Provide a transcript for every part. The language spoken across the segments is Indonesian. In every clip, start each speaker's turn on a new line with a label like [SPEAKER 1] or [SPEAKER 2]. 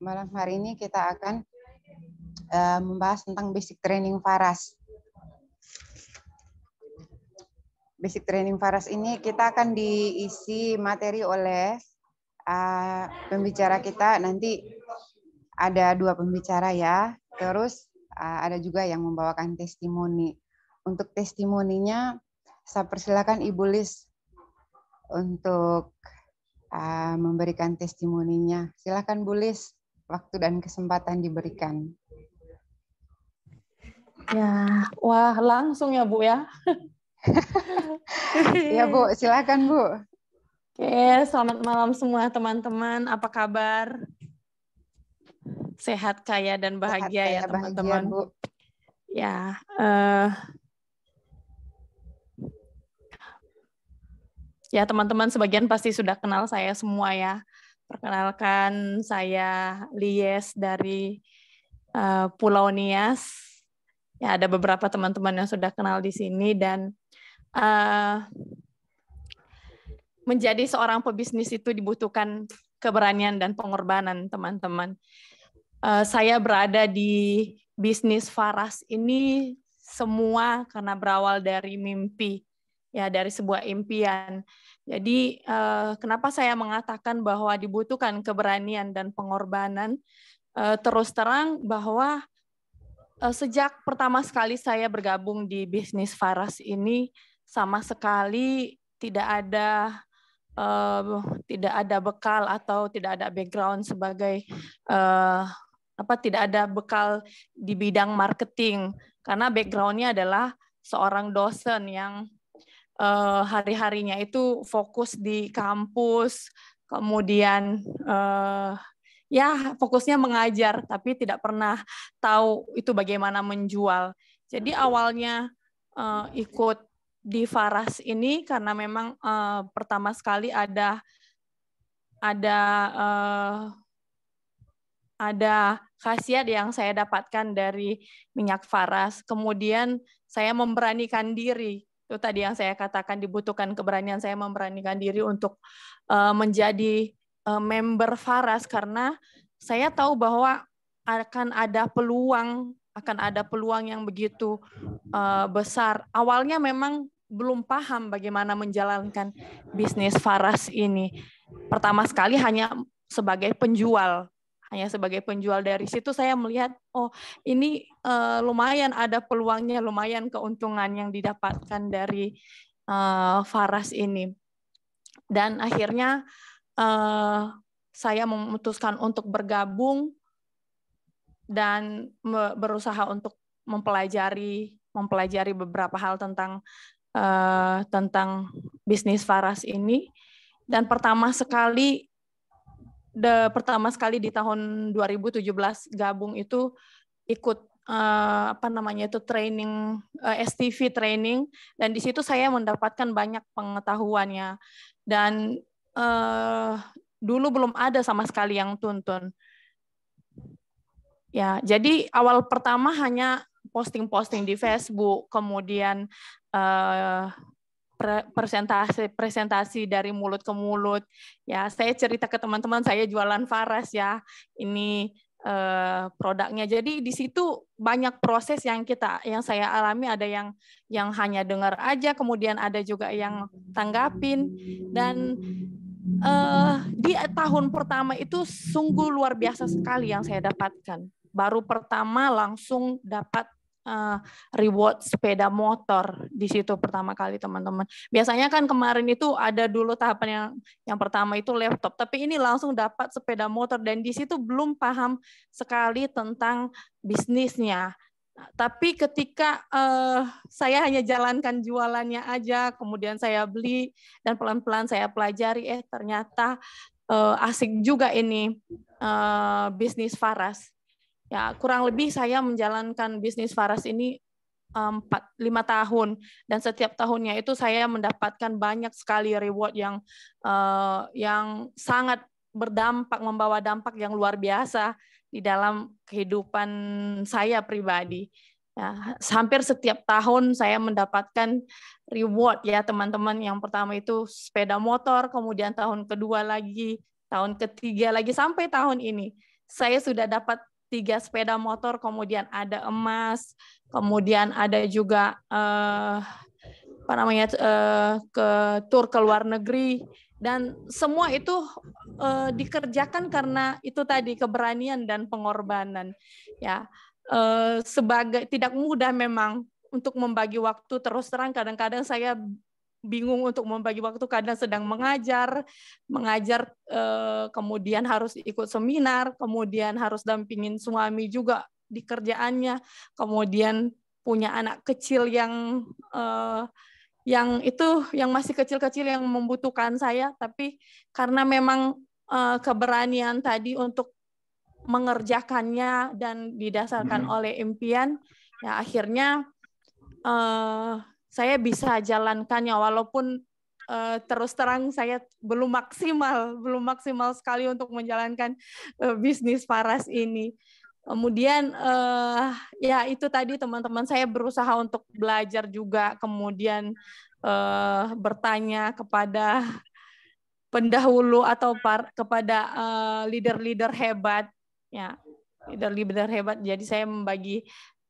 [SPEAKER 1] Malam hari ini kita akan membahas tentang basic training Faras. Basic training Faras ini kita akan diisi materi oleh pembicara kita. Nanti ada 2 pembicara ya. Terus ada juga yang membawakan testimoni. Untuk testimoninya saya persilakan Ibu Lis untuk memberikan testimoninya. Silakan Bu Lis, waktu dan kesempatan diberikan.
[SPEAKER 2] Ya, wah langsung ya Bu ya.
[SPEAKER 1] Ya Bu, silakan Bu.
[SPEAKER 2] Oke, selamat malam semua teman-teman. Apa kabar? Sehat, kaya, dan bahagia ya teman-teman.
[SPEAKER 1] Bu.
[SPEAKER 2] Ya, ya teman-teman sebagian pasti sudah kenal saya semua ya. Perkenalkan, saya Lies dari Pulau Nias. Ya, ada beberapa teman-teman yang sudah kenal di sini dan menjadi seorang pebisnis itu dibutuhkan keberanian dan pengorbanan, teman-teman. Saya berada di bisnis Faras ini semua karena berawal dari mimpi, ya dari sebuah impian. Jadi kenapa saya mengatakan bahwa dibutuhkan keberanian dan pengorbanan? Terus terang bahwa sejak pertama sekali saya bergabung di bisnis Faras ini sama sekali tidak ada bekal atau tidak ada background sebagai tidak ada bekal di bidang marketing karena background-nya adalah seorang dosen yang hari-harinya itu fokus di kampus, kemudian ya fokusnya mengajar tapi tidak pernah tahu itu bagaimana menjual. Jadi awalnya ikut di Faras ini karena memang pertama sekali ada khasiat yang saya dapatkan dari minyak Faras. Kemudian saya memberanikan diri. Itu tadi yang saya katakan dibutuhkan keberanian, saya memberanikan diri untuk menjadi member Faras karena saya tahu bahwa akan ada peluang yang begitu besar. Awalnya memang belum paham bagaimana menjalankan bisnis Faras ini. Pertama sekali hanya sebagai penjual. Dari situ saya melihat, oh ini lumayan ada peluangnya, lumayan keuntungan yang didapatkan dari Faras ini. Dan akhirnya saya memutuskan untuk bergabung dan berusaha untuk mempelajari beberapa hal tentang bisnis Faras ini. Dan pertama sekali di tahun 2017 gabung itu ikut training STV training, dan di situ saya mendapatkan banyak pengetahuannya dan dulu belum ada sama sekali yang tuntun. Ya, jadi awal pertama hanya posting-posting di Facebook, kemudian presentasi dari mulut ke mulut. Ya, saya cerita ke teman-teman saya jualan Faras ya. Ini produknya. Jadi di situ banyak proses yang saya alami, ada yang hanya dengar aja, kemudian ada juga yang tanggapin, dan di tahun pertama itu sungguh luar biasa sekali yang saya dapatkan. Baru pertama langsung dapat reward sepeda motor di situ pertama kali, teman-teman. Biasanya kan kemarin itu ada dulu tahapan yang pertama itu laptop, tapi ini langsung dapat sepeda motor, dan di situ belum paham sekali tentang bisnisnya. Tapi ketika saya hanya jalankan jualannya aja, kemudian saya beli dan pelan-pelan saya pelajari, ternyata asik juga ini bisnis Faras. Ya, kurang lebih saya menjalankan bisnis Faras ini 5 tahun, dan setiap tahunnya itu saya mendapatkan banyak sekali reward yang sangat berdampak, membawa dampak yang luar biasa di dalam kehidupan saya pribadi. Ya, hampir setiap tahun saya mendapatkan reward ya teman-teman. Yang pertama itu sepeda motor, kemudian tahun kedua lagi, tahun ketiga lagi, sampai tahun ini. saya sudah dapat 3 sepeda motor, kemudian ada emas, kemudian ada juga ke tur ke luar negeri, dan semua itu dikerjakan karena itu tadi keberanian dan pengorbanan. Ya, sebagai tidak mudah memang untuk membagi waktu. Terus terang kadang-kadang saya bingung untuk membagi waktu, kadang sedang mengajar, kemudian harus ikut seminar, kemudian harus dampingin suami juga di kerjaannya, kemudian punya anak kecil yang masih kecil-kecil yang membutuhkan saya, tapi karena memang keberanian tadi untuk mengerjakannya dan didasarkan oleh impian, ya akhirnya saya bisa jalankannya, walaupun terus terang saya belum maksimal sekali untuk menjalankan bisnis Faras ini. Kemudian ya itu tadi, teman-teman, saya berusaha untuk belajar juga, kemudian bertanya kepada pendahulu atau kepada leader-leader hebat, ya, leader-leader hebat. Jadi saya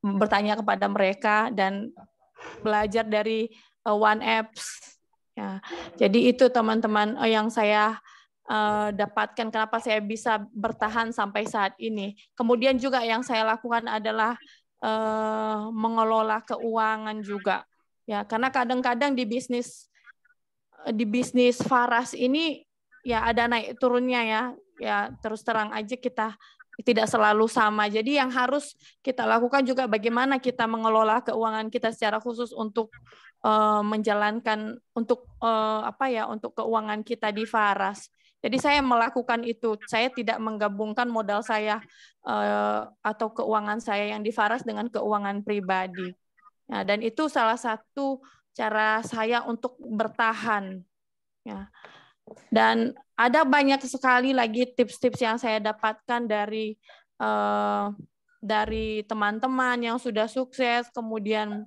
[SPEAKER 2] bertanya kepada mereka dan belajar dari One Apps. Ya, jadi itu teman-teman yang saya dapatkan, kenapa saya bisa bertahan sampai saat ini. Kemudian juga yang saya lakukan adalah mengelola keuangan juga. Ya, karena kadang-kadang di bisnis Faras ini ya ada naik turunnya ya. Ya terus terang aja kita tidak selalu sama. Jadi yang harus kita lakukan juga bagaimana kita mengelola keuangan kita secara khusus untuk menjalankan untuk untuk keuangan kita di Faras. Jadi saya melakukan itu. Saya tidak menggabungkan modal saya atau keuangan saya yang di Faras dengan keuangan pribadi. Nah, dan itu salah satu cara saya untuk bertahan. Ya. Dan ada banyak sekali lagi tips-tips yang saya dapatkan dari teman-teman yang sudah sukses, kemudian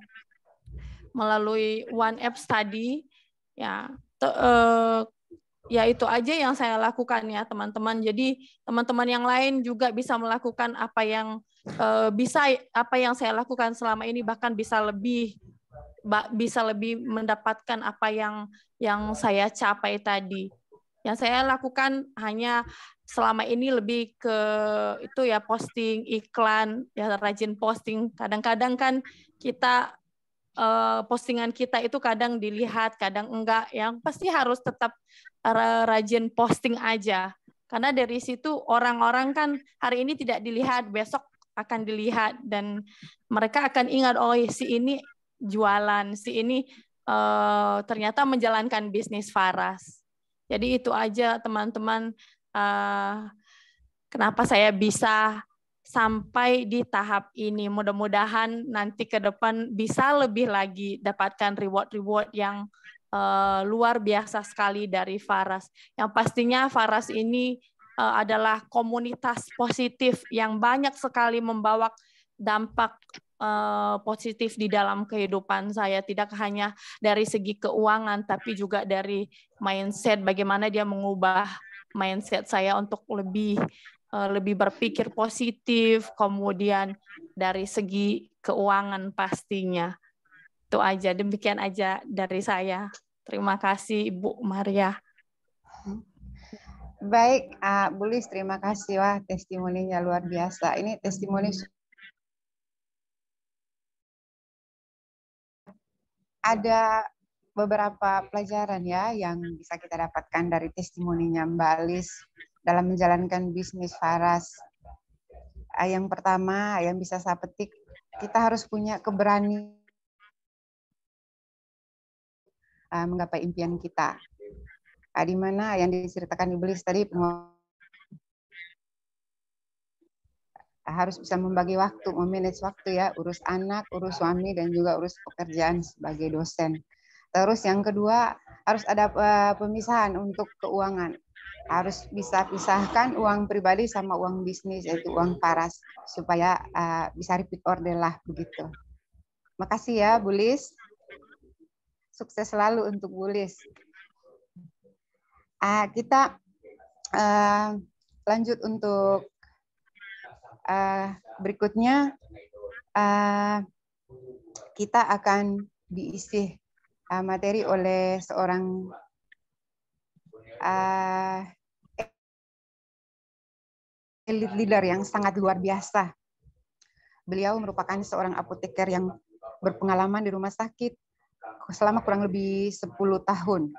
[SPEAKER 2] melalui One Apps tadi, ya, ya itu aja yang saya lakukan ya teman-teman. Jadi teman-teman yang lain juga bisa melakukan apa yang saya lakukan selama ini, bahkan bisa lebih mendapatkan apa yang saya capai tadi. Yang saya lakukan hanya selama ini lebih ke itu ya, posting iklan, ya rajin posting. Kadang-kadang kan kita postingan kita itu kadang dilihat, kadang enggak. Yang pasti harus tetap rajin posting aja. Karena dari situ orang-orang kan hari ini tidak dilihat, besok akan dilihat, dan mereka akan ingat, oh si ini jualan, si ini ternyata menjalankan bisnis Faras. Jadi itu aja teman-teman, kenapa saya bisa sampai di tahap ini. Mudah-mudahan nanti ke depan bisa lebih lagi dapatkan reward-reward yang luar biasa sekali dari Faras. Yang pastinya Faras ini adalah komunitas positif yang banyak sekali membawa dampak positif di dalam kehidupan saya, tidak hanya dari segi keuangan tapi juga dari mindset, bagaimana dia mengubah mindset saya untuk lebih berpikir positif, kemudian dari segi keuangan pastinya. Itu aja, demikian aja dari saya. Terima kasih Ibu Maria.
[SPEAKER 1] Baik, Bu Lis, terima kasih. Wah, testimoninya luar biasa. Ini testimoni ada beberapa pelajaran ya yang bisa kita dapatkan dari testimoninya Mbak Lis dalam menjalankan bisnis Faras. Yang pertama yang bisa saya petik, kita harus punya keberanian menggapai impian kita. Di mana yang diceritakan Ibu Lis tadi, harus bisa membagi waktu, memanage waktu ya, urus anak, urus suami, dan juga urus pekerjaan sebagai dosen. Terus yang kedua, harus ada pemisahan untuk keuangan. Harus bisa pisahkan uang pribadi sama uang bisnis, yaitu uang Faras, supaya bisa repeat order lah begitu. Makasih ya Bu Lis. Sukses selalu untuk Bu Lis. Kita lanjut untuk Berikutnya kita akan diisi materi oleh seorang elite leader yang sangat luar biasa. Beliau merupakan seorang apoteker yang berpengalaman di rumah sakit selama kurang lebih 10 tahun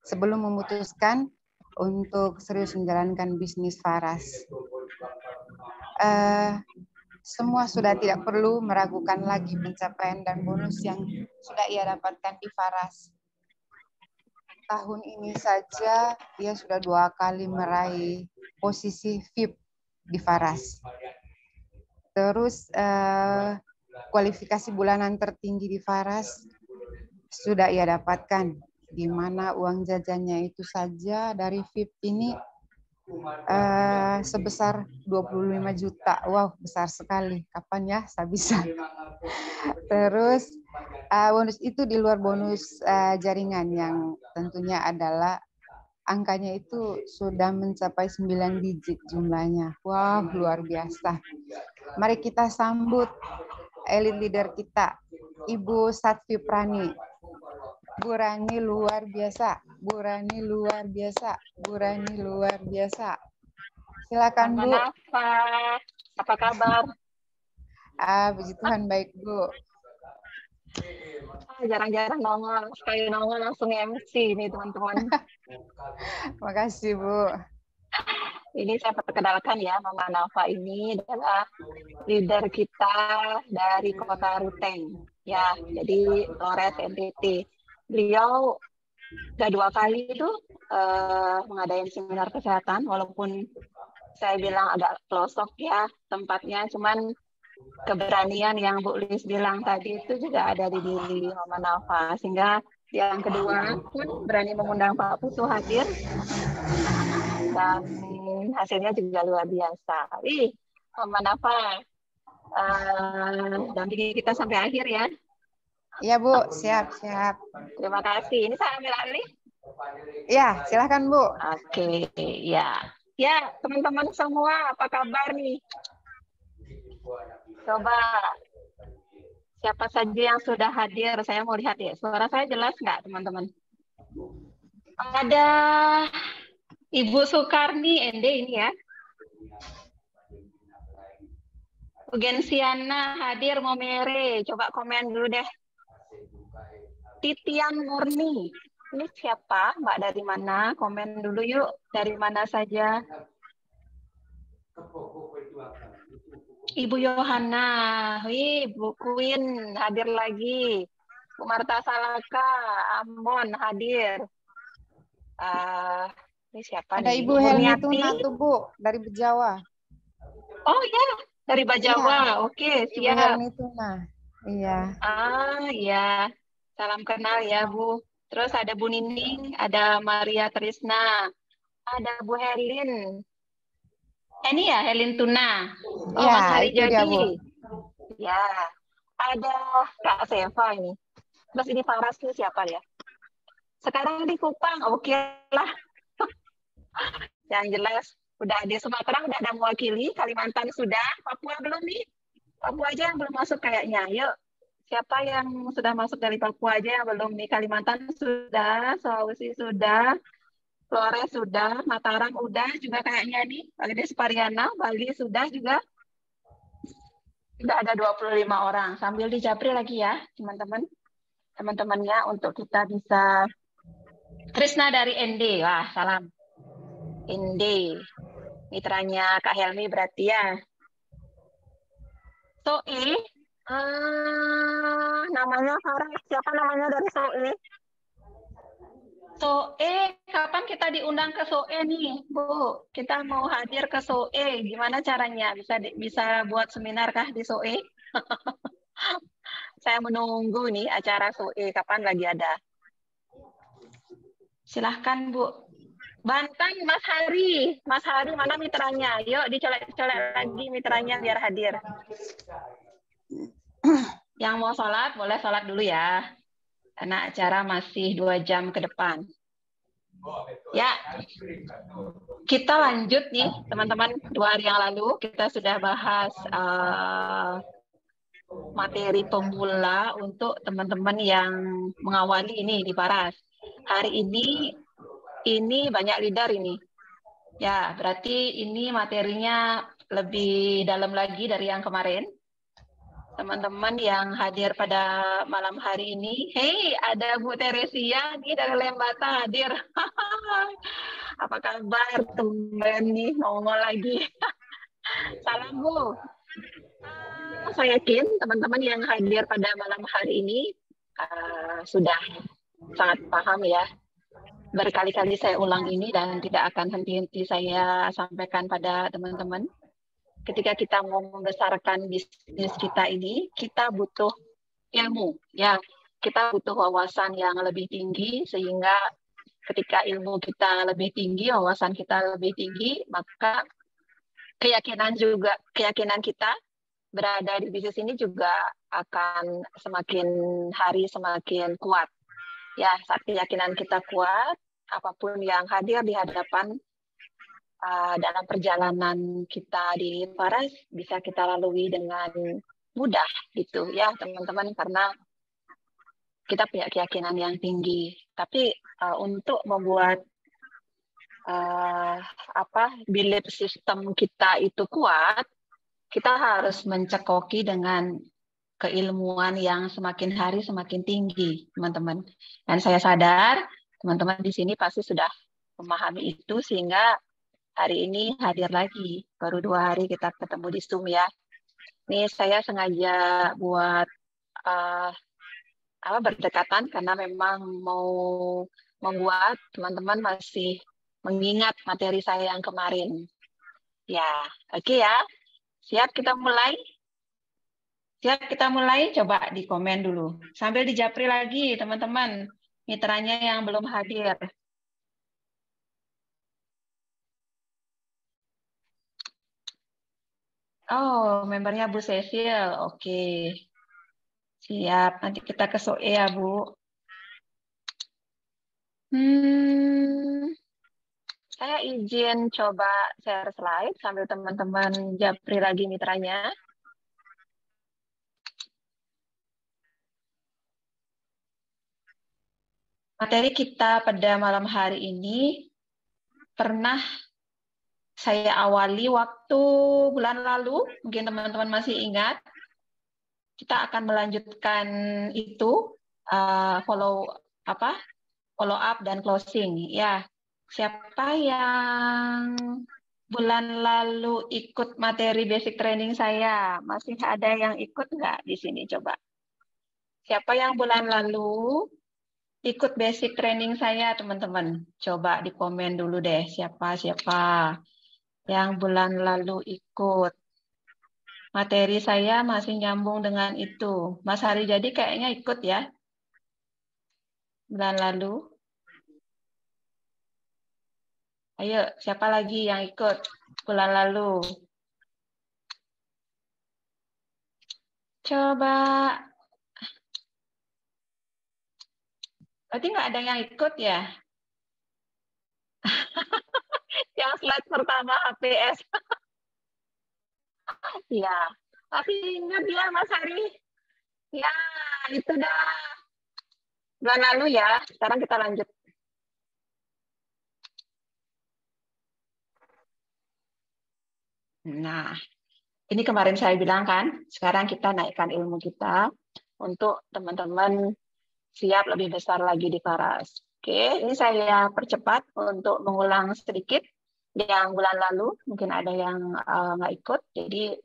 [SPEAKER 1] sebelum memutuskan untuk serius menjalankan bisnis Faras. Semua sudah tidak perlu meragukan lagi pencapaian dan bonus yang sudah ia dapatkan di Faras. Tahun ini saja ia sudah 2 kali meraih posisi VIP di Faras. Terus kualifikasi bulanan tertinggi di Faras sudah ia dapatkan, di mana uang jajannya itu saja dari VIP ini sebesar 25 juta. Wow, besar sekali. Kapan ya saya bisa? Terus bonus itu di luar bonus jaringan yang tentunya adalah angkanya itu sudah mencapai 9 digit jumlahnya. Wow, luar biasa. Mari kita sambut elite leader kita, Ibu Satvi Prani. Bu Rani luar biasa, Bu Rani luar biasa, Bu Rani luar biasa. Silakan Bu.
[SPEAKER 3] Apa kabar?
[SPEAKER 1] Puji Tuhan baik Bu.
[SPEAKER 3] Jarang-jarang nongol, sekali nongol langsung MC nih teman-teman.
[SPEAKER 1] Makasih Bu.
[SPEAKER 3] Ini saya perkenalkan ya, Mama Nafa ini adalah leader kita dari Kota Ruteng. Ya, jadi Flores NTT. Beliau sudah 2 kali itu mengadakan seminar kesehatan, walaupun saya bilang agak pelosok ya tempatnya, cuman keberanian yang Bu Lis bilang tadi itu juga ada di diri Mama Nafa, sehingga yang kedua pun berani mengundang Pak Putu hadir dan hasilnya juga luar biasa. Mama Nafa dampingi kita sampai akhir ya.
[SPEAKER 1] Iya Bu, siap.
[SPEAKER 3] Terima kasih. Ini saya ambil alih.
[SPEAKER 1] Ya, silahkan Bu.
[SPEAKER 3] Oke, ya. Ya, teman-teman semua, apa kabar nih? Coba, siapa saja yang sudah hadir? Saya mau lihat ya. Suara saya jelas nggak, teman-teman? Ada Ibu Sukarni, ND ini ya. Ugensiana hadir, Momere. Coba komen dulu deh. Titian Murni. Ini siapa? Mbak dari mana? Komen dulu yuk. Dari mana saja? Ibu Yohana. Bu Queen hadir lagi. Bu Marta Salaka, Ambon hadir. Ini siapa
[SPEAKER 1] Ada
[SPEAKER 3] nih?
[SPEAKER 1] Ibu Helmi Tuna tuh Bu, dari Bejawa.
[SPEAKER 3] Oh ya, dari Bejawa. Oke, siap.
[SPEAKER 1] Ibu Helmi Tuna. Iya.
[SPEAKER 3] Iya. Salam kenal ya, Bu. Terus ada Bu Nining, ada Maria Trisna, ada Bu Helin. Ini ya, Helin Tuna. Oh,
[SPEAKER 1] ya,
[SPEAKER 3] Mas Hari
[SPEAKER 1] itu dia, Bu.
[SPEAKER 3] Ya. Ada Kak Seva ini. Terus ini Faras ini siapa ya? Sekarang di Kupang, oke lah. Yang jelas, udah di Sumatera udah ada mewakili, Kalimantan sudah, Papua belum nih? Papua aja yang belum masuk kayaknya. Yuk, siapa yang sudah masuk dari Papua aja yang belum nih? Kalimantan sudah, Sulawesi sudah, Flores sudah, Mataram udah juga kayaknya nih. Bali Pariana, Bali sudah juga. Sudah ada 25 orang. Sambil dijapri lagi ya, teman-teman. Teman-temannya untuk kita bisa. Trisna dari ND. Wah, salam. ND. Mitranya Kak Helmi berarti ya. Soe. Namanya Farah. Siapa namanya dari Soe? Soe, kapan kita diundang ke Soe nih, Bu? Kita mau hadir ke Soe. Gimana caranya? Bisa buat seminar kah di Soe? Saya menunggu nih acara Soe. Kapan lagi ada? Silahkan, Bu. Bantan, Mas Hari. Mas Hari, mana mitranya? Yuk, dicolek-colek lagi mitranya biar hadir. Yang mau sholat, boleh sholat dulu ya. Karena acara masih 2 jam ke depan. Ya, kita lanjut nih teman-teman. 2 hari yang lalu kita sudah bahas materi pemula untuk teman-teman yang mengawali ini di Paras. Hari ini banyak leader ini. Ya, berarti ini materinya lebih dalam lagi dari yang kemarin. Teman-teman yang hadir pada malam hari ini, hey, ada Bu Teresia nih dari Lembata hadir. Apa kabar? Tumben nih, nongol lagi. Salam Bu. Saya yakin teman-teman yang hadir pada malam hari ini sudah sangat paham ya. Berkali-kali saya ulang ini dan tidak akan henti-henti saya sampaikan pada teman-teman. Ketika kita mau membesarkan bisnis kita ini, kita butuh ilmu. Ya, kita butuh wawasan yang lebih tinggi sehingga ketika ilmu kita lebih tinggi, wawasan kita lebih tinggi, maka keyakinan kita berada di bisnis ini juga akan semakin hari semakin kuat. Ya, saat keyakinan kita kuat, apapun yang hadir di hadapan dalam perjalanan kita di Paras bisa kita lalui dengan mudah gitu ya teman-teman, karena kita punya keyakinan yang tinggi. Tapi untuk membuat belief system kita itu kuat, kita harus mencekoki dengan keilmuan yang semakin hari semakin tinggi, teman-teman. Dan saya sadar teman-teman di sini pasti sudah memahami itu sehingga hari ini hadir lagi. Baru 2 hari kita ketemu di Zoom ya. Ini saya sengaja buat berdekatan karena memang mau membuat teman-teman masih mengingat materi saya yang kemarin. Ya, oke ya. Siap kita mulai? Siap kita mulai? Coba di komen dulu. Sambil dijapri lagi teman-teman mitranya yang belum hadir. Oh, membernya Bu Cecil. Oke. Siap. Nanti kita ke SOE ya, Bu. Saya izin coba share slide sambil teman-teman japri lagi mitranya. Materi kita pada malam hari ini pernah saya awali waktu bulan lalu, mungkin teman-teman masih ingat. Kita akan melanjutkan itu, follow up dan closing. Ya, siapa yang bulan lalu ikut materi basic training saya? Masih ada yang ikut nggak di sini? Coba. Siapa yang bulan lalu ikut basic training saya, teman-teman? Coba di komen dulu deh, siapa yang bulan lalu ikut. Materi saya masih nyambung dengan itu. Mas Hari Jadi kayaknya ikut ya, bulan lalu. Ayo, siapa lagi yang ikut bulan lalu? Coba. Berarti nggak ada yang ikut ya? Yang slide pertama HPS. Ya, tapi ingat ya Mas Hari. Ya, itu dah. Bulan lalu ya, sekarang kita lanjut. Nah, ini kemarin saya bilang kan, sekarang kita naikkan ilmu kita untuk teman-teman siap lebih besar lagi di Paras. Oke, ini saya percepat untuk mengulang sedikit yang bulan lalu, mungkin ada yang nggak ikut. Jadi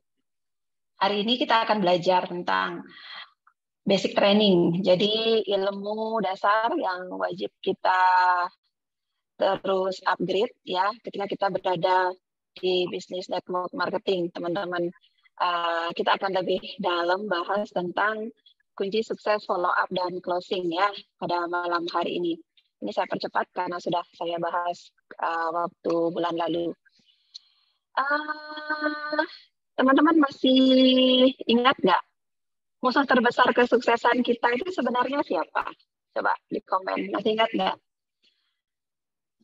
[SPEAKER 3] hari ini kita akan belajar tentang basic training. Jadi ilmu dasar yang wajib kita terus upgrade ya ketika kita berada di bisnis network marketing, teman-teman. Kita akan lebih dalam bahas tentang kunci sukses follow up dan closing ya pada malam hari ini. Ini saya percepat karena sudah saya bahas waktu bulan lalu. Teman-teman masih ingat nggak musuh terbesar kesuksesan kita itu sebenarnya siapa? Coba di komen. Masih ingat nggak?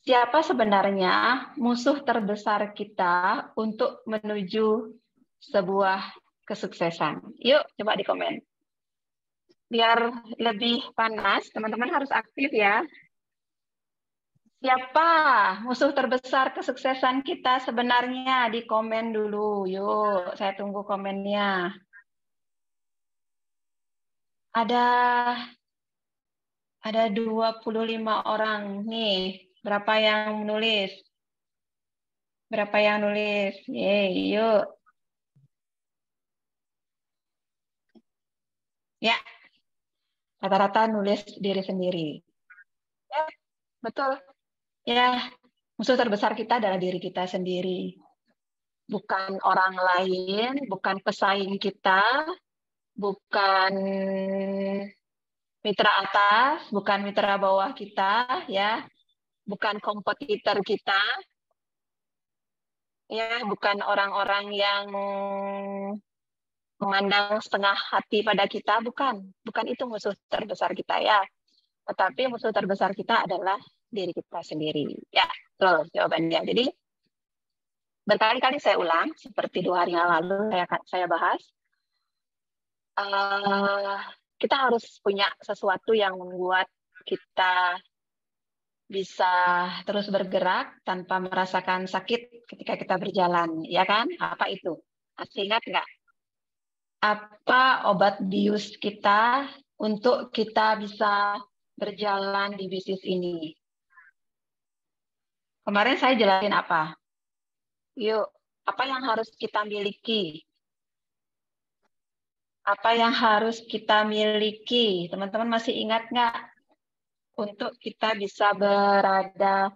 [SPEAKER 3] siapa sebenarnya musuh terbesar kita untuk menuju sebuah kesuksesan? Yuk, coba di komen. Biar lebih panas, teman-teman harus aktif ya. Siapa musuh terbesar kesuksesan kita sebenarnya? Di komen dulu. Yuk, saya tunggu komennya. Ada 25 orang nih. Berapa yang menulis? Berapa yang nulis? Yeay, yuk. Ya, rata-rata nulis diri sendiri. Ya, betul. Ya, musuh terbesar kita adalah diri kita sendiri. Bukan orang lain, bukan pesaing kita, bukan mitra atas, bukan mitra bawah kita, ya, bukan kompetitor kita, ya, bukan orang-orang yang memandang setengah hati pada kita, bukan itu musuh terbesar kita ya. Tetapi musuh terbesar kita adalah diri kita sendiri. Ya, betul jawabannya. Jadi berkali-kali saya ulang, seperti 2 hari yang lalu saya bahas. Kita harus punya sesuatu yang membuat kita bisa terus bergerak tanpa merasakan sakit ketika kita berjalan, ya kan? Apa itu? Masih ingat nggak? Apa obat bius kita untuk kita bisa berjalan di bisnis ini? Kemarin saya jelasin apa? Yuk, apa yang harus kita miliki? Apa yang harus kita miliki? Teman-teman masih ingat nggak? Untuk kita bisa berada,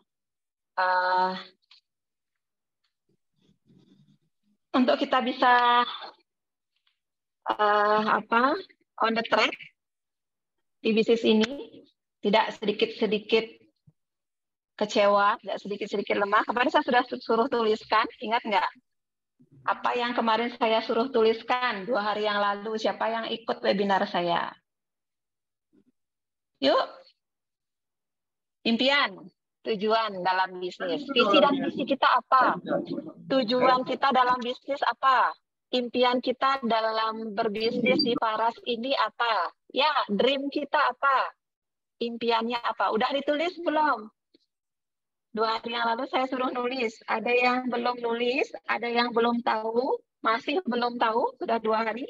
[SPEAKER 3] untuk kita bisa on the track di bisnis ini, tidak sedikit-sedikit kecewa, tidak sedikit-sedikit lemah. Kemarin saya sudah suruh tuliskan, ingat nggak? Apa yang kemarin saya suruh tuliskan 2 hari yang lalu, siapa yang ikut webinar saya? Yuk, impian, tujuan dalam bisnis. Visi dan misi kita apa? Tujuan kita dalam bisnis apa? Impian kita dalam berbisnis di Faras ini apa? Ya, dream kita apa? Impiannya apa? Udah ditulis belum? 2 hari yang lalu saya suruh nulis. Ada yang belum nulis, ada yang belum tahu, masih belum tahu, sudah 2 hari.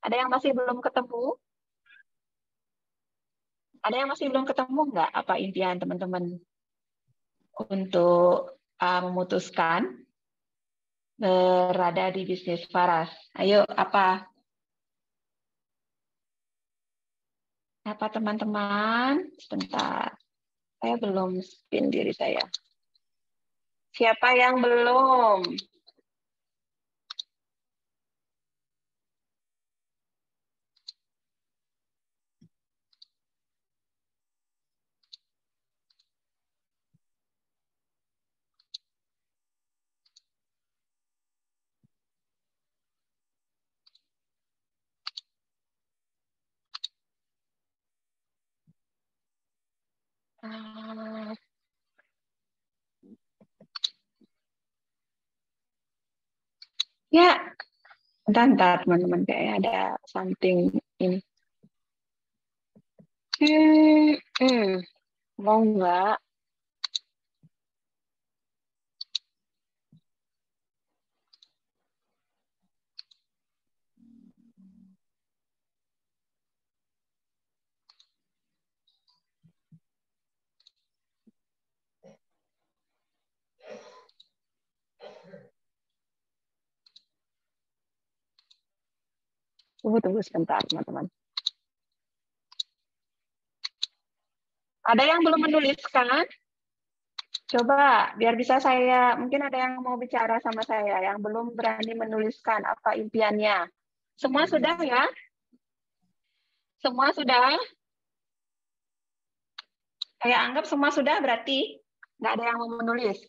[SPEAKER 3] Ada yang masih belum ketemu? Ada yang masih belum ketemu nggak apa impian teman-teman untuk memutuskan berada di bisnis Faras? Ayo, apa? Apa teman-teman? Sebentar. Saya belum spin diri saya. Siapa yang belum? Ya, bentar teman-teman, kayaknya ada something ini. Mau nggak? Tunggu sebentar, teman-teman. Ada yang belum menuliskan? Coba, biar bisa saya, mungkin ada yang mau bicara sama saya, yang belum berani menuliskan apa impiannya. Semua sudah ya? Semua sudah? Saya anggap semua sudah, berarti nggak ada yang mau menulis.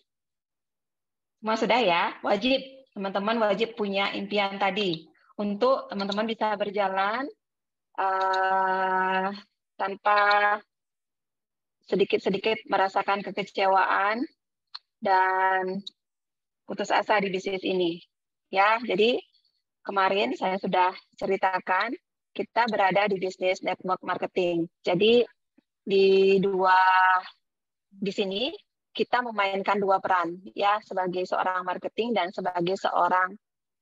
[SPEAKER 3] Semua sudah ya? Wajib, teman-teman wajib punya impian tadi. Untuk teman-teman bisa berjalan tanpa sedikit-sedikit merasakan kekecewaan dan putus asa di bisnis ini. Ya, jadi kemarin saya sudah ceritakan kita berada di bisnis network marketing. Jadi di sini kita memainkan dua peran, ya, sebagai seorang marketing dan sebagai seorang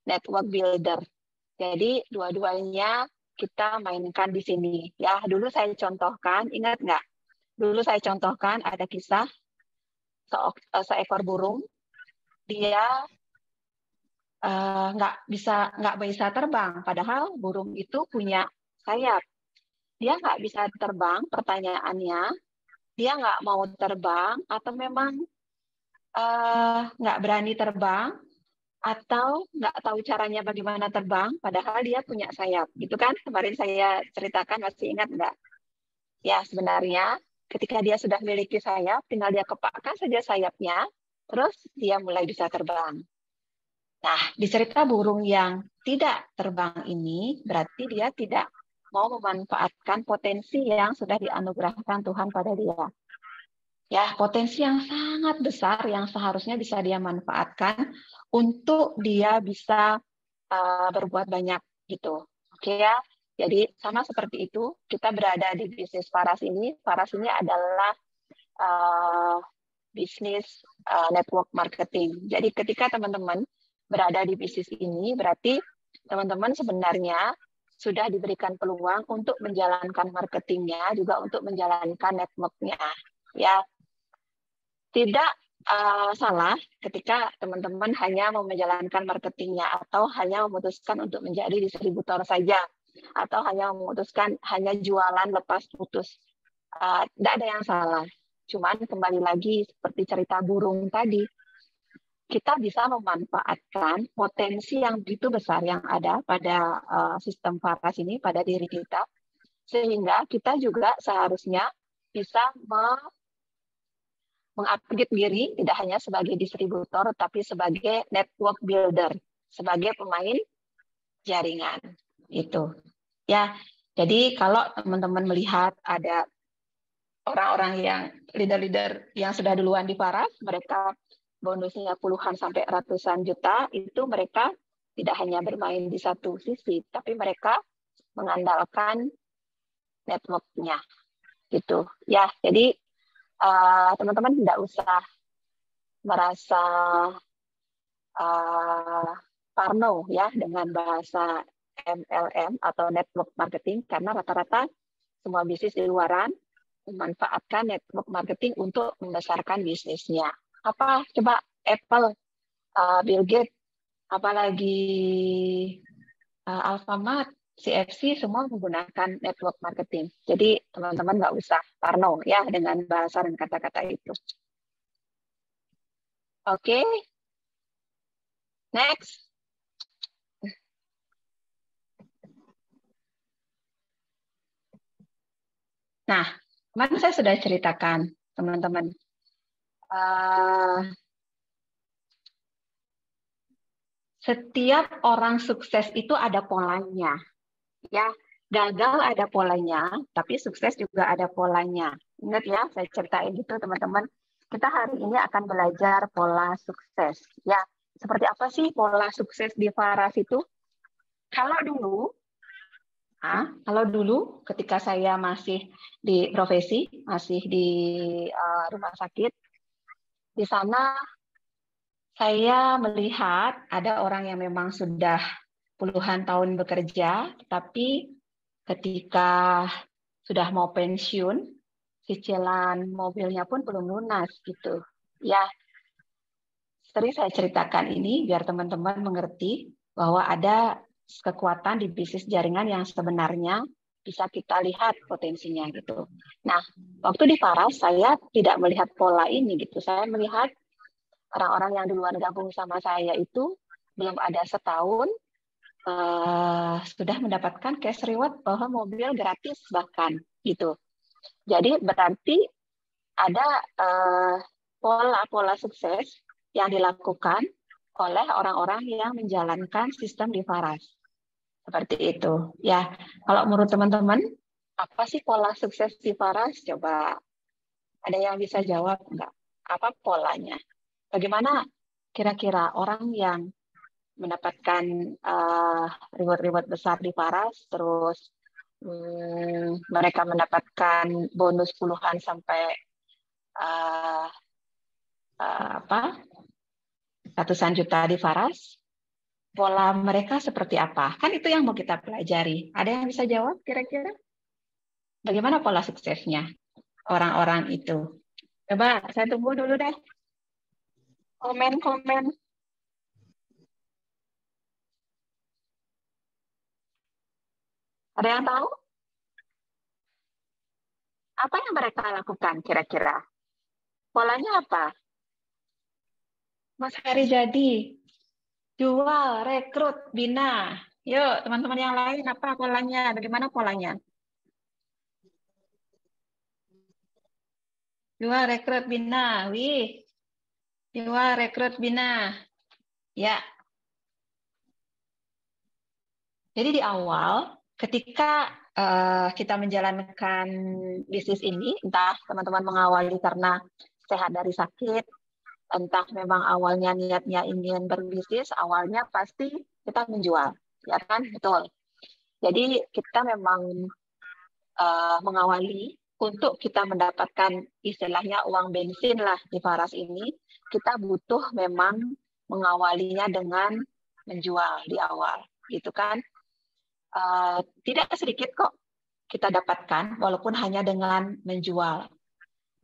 [SPEAKER 3] network builder. Jadi dua-duanya kita mainkan di sini. Ya, dulu saya contohkan, ingat nggak? Dulu saya contohkan ada kisah seekor burung, dia nggak bisa terbang, padahal burung itu punya sayap. Dia nggak bisa terbang, pertanyaannya, dia nggak mau terbang atau memang nggak berani terbang atau nggak tahu caranya bagaimana terbang, padahal dia punya sayap. Itu kan kemarin saya ceritakan, masih ingat nggak? Ya, sebenarnya ketika dia sudah memiliki sayap, tinggal dia kepakkan saja sayapnya, terus dia mulai bisa terbang. Nah, di cerita burung yang tidak terbang ini, berarti dia tidak mau memanfaatkan potensi yang sudah dianugerahkan Tuhan pada dia. Ya, potensi yang sangat besar yang seharusnya bisa dia manfaatkan untuk dia bisa berbuat banyak gitu. Oke ya. Jadi sama seperti itu, kita berada di bisnis Faras ini. Faras ini adalah bisnis network marketing. Jadi ketika teman-teman berada di bisnis ini, berarti teman-teman sebenarnya sudah diberikan peluang untuk menjalankan marketingnya, juga untuk menjalankan network-nya. Ya, tidak salah ketika teman-teman hanya mau menjalankan marketingnya atau hanya memutuskan untuk menjadi distributor saja, atau hanya memutuskan hanya jualan lepas putus. Tidak ada yang salah. Cuman kembali lagi seperti cerita burung tadi, kita bisa memanfaatkan potensi yang begitu besar yang ada pada sistem Faras ini, pada diri kita, sehingga kita juga seharusnya bisa mengupgrade diri tidak hanya sebagai distributor, tapi sebagai network builder, sebagai pemain jaringan. Itu. Ya, jadi kalau teman-teman melihat ada orang-orang yang leader-leader yang sudah duluan di Faras, mereka bonusnya puluhan sampai ratusan juta, itu mereka tidak hanya bermain di satu sisi, tapi mereka mengandalkan network-nya. Gitu. Ya, jadi teman-teman tidak usah merasa parno ya dengan bahasa MLM atau network marketing, karena rata-rata semua bisnis di luaran memanfaatkan network marketing untuk membesarkan bisnisnya. Apa coba Apple, Bill Gates, apalagi Alfamart, CFC semua menggunakan network marketing. Jadi teman-teman nggak usah parno ya dengan bahasa dan kata-kata itu. Oke, next. Nah, kemarin saya sudah ceritakan teman-teman. Setiap orang sukses itu ada polanya. Ya, gagal ada polanya, tapi sukses juga ada polanya. Ingat ya, saya ceritain gitu teman-teman. Kita hari ini akan belajar pola sukses. Ya, seperti apa sih pola sukses di Faras itu? Kalau dulu ketika saya masih di profesi, masih di rumah sakit, di sana saya melihat ada orang yang memang sudah puluhan tahun bekerja, tapi ketika sudah mau pensiun, cicilan mobilnya pun belum lunas gitu. Ya, sering saya ceritakan ini biar teman-teman mengerti bahwa ada kekuatan di bisnis jaringan yang sebenarnya bisa kita lihat potensinya gitu. Nah, waktu di Faras saya tidak melihat pola ini gitu. Saya melihat orang-orang yang duluan gabung sama saya itu belum ada setahun sudah mendapatkan cash reward bahwa mobil gratis bahkan gitu. Jadi berarti ada pola-pola sukses yang dilakukan oleh orang-orang yang menjalankan sistem di Faras. Seperti itu. Ya, kalau menurut teman-teman, apa sih pola sukses di Faras? Coba Ada yang bisa jawab enggak? Apa polanya? Bagaimana kira-kira orang yang mendapatkan reward-reward besar di Paras, terus mereka mendapatkan bonus puluhan sampai ratusan juta di Faras, pola mereka seperti apa? Kan itu yang mau kita pelajari. Ada yang bisa jawab kira-kira? Bagaimana pola suksesnya orang-orang itu? Coba saya tunggu dulu deh. Komen-komen. Ada yang tahu? Apa yang mereka lakukan kira-kira? Polanya apa? Mas Hari jadi jual, rekrut, bina. Yuk, teman-teman yang lain, apa polanya? Bagaimana polanya? Jual, rekrut, bina. Wih, jual, rekrut, bina. Ya. Jadi di awal, ketika kita menjalankan bisnis ini, entah teman-teman mengawali karena sehat dari sakit, entah memang awalnya niatnya ingin berbisnis, awalnya pasti kita menjual, ya kan? Betul. Jadi kita memang mengawali untuk kita mendapatkan istilahnya uang bensin lah di Faras ini, kita butuh memang mengawalinya dengan menjual di awal, gitu kan? Tidak sedikit kok kita dapatkan, walaupun hanya dengan menjual.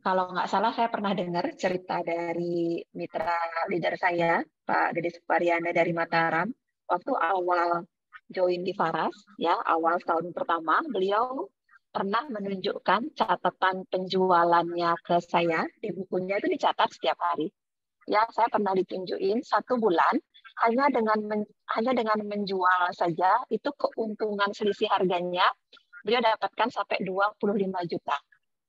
[SPEAKER 3] Kalau nggak salah saya pernah dengar cerita dari mitra leader saya, Pak Gede Supariana dari Mataram, waktu awal join di Faras, ya awal tahun pertama, beliau pernah menunjukkan catatan penjualannya ke saya, di bukunya itu dicatat setiap hari. Ya, saya pernah ditunjukin 1 bulan hanya dengan menjual saja itu keuntungan selisih harganya beliau dapatkan sampai 25 juta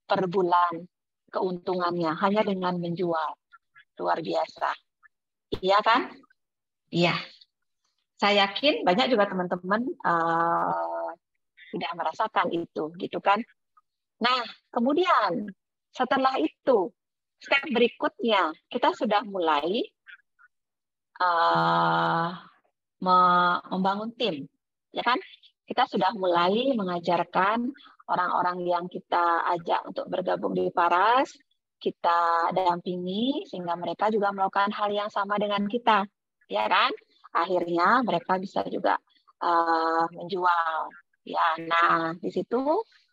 [SPEAKER 3] per bulan keuntungannya hanya dengan menjual. Luar biasa. Iya kan? Iya. Saya yakin banyak juga teman-teman sudah merasakan itu, gitu kan? Nah, kemudian setelah itu step berikutnya kita sudah mulai membangun tim, ya kan? Kita sudah mulai mengajarkan orang-orang yang kita ajak untuk bergabung di Faras, kita dampingi sehingga mereka juga melakukan hal yang sama dengan kita, ya kan? Akhirnya mereka bisa juga menjual. Ya, nah di situ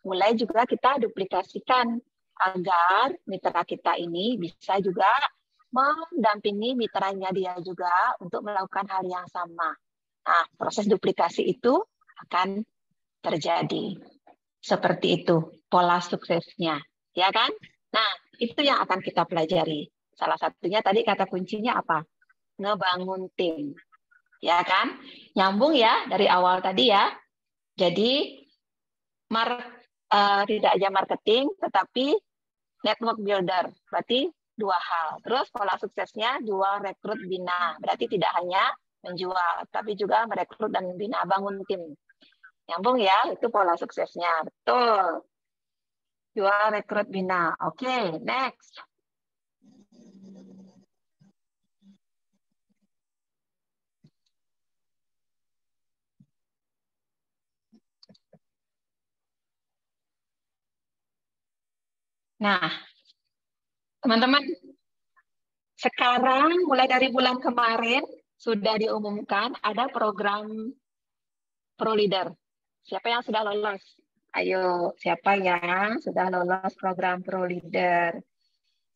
[SPEAKER 3] mulai juga kita duplikasikan agar mitra kita ini bisa juga mendampingi mitranya dia juga untuk melakukan hal yang sama. Nah, proses duplikasi itu akan terjadi. Seperti itu pola suksesnya, ya kan? Nah, itu yang akan kita pelajari. Salah satunya tadi kata kuncinya apa? Ngebangun tim. Ya kan? Nyambung ya dari awal tadi ya. Jadi tidak aja marketing tetapi network builder. Berarti 2 hal. Terus pola suksesnya jual, rekrut, bina. Berarti tidak hanya menjual, tapi juga merekrut dan membina, bangun tim. Nyambung ya, itu pola suksesnya. Betul. Jual, rekrut, bina. Oke, next. Nah, teman-teman, sekarang mulai dari bulan kemarin sudah diumumkan ada program Pro Leader. Siapa yang sudah lolos? Ayo, siapa yang sudah lolos program Pro Leader?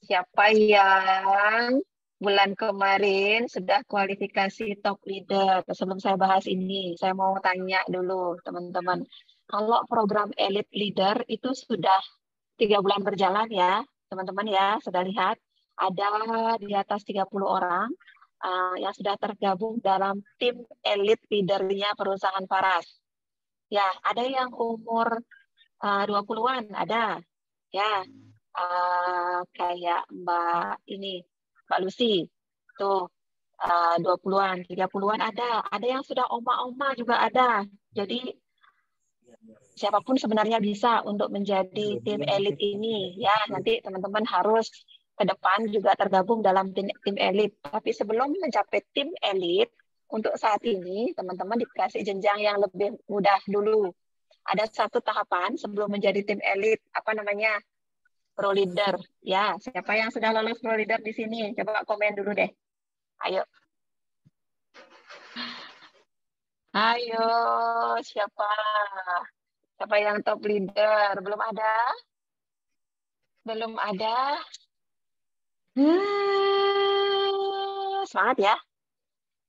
[SPEAKER 3] Siapa yang bulan kemarin sudah kualifikasi top leader? Sebelum saya bahas ini, saya mau tanya dulu teman-teman. Kalau program Elite Leader itu sudah 3 bulan berjalan ya, teman-teman ya, sudah lihat ada di atas 30 orang yang sudah tergabung dalam tim elite leadernya perusahaan Faras. Ya, ada yang umur 20-an, ada. Ya, kayak Mbak Lucy, tuh 20-an, 30-an ada. Ada yang sudah oma-oma juga ada. Jadi siapapun sebenarnya bisa untuk menjadi tim elit ini. Ya, nanti teman-teman harus ke depan juga tergabung dalam tim elit. Tapi sebelum mencapai tim elit, untuk saat ini teman-teman dikasih jenjang yang lebih mudah dulu. Ada satu tahapan sebelum menjadi tim elit, apa namanya? Pro leader. Ya, siapa yang sudah lolos pro leader di sini? Coba komen dulu deh. Ayo. Ayo, siapa? Siapa yang top leader? Belum ada? Belum ada? Semangat ya.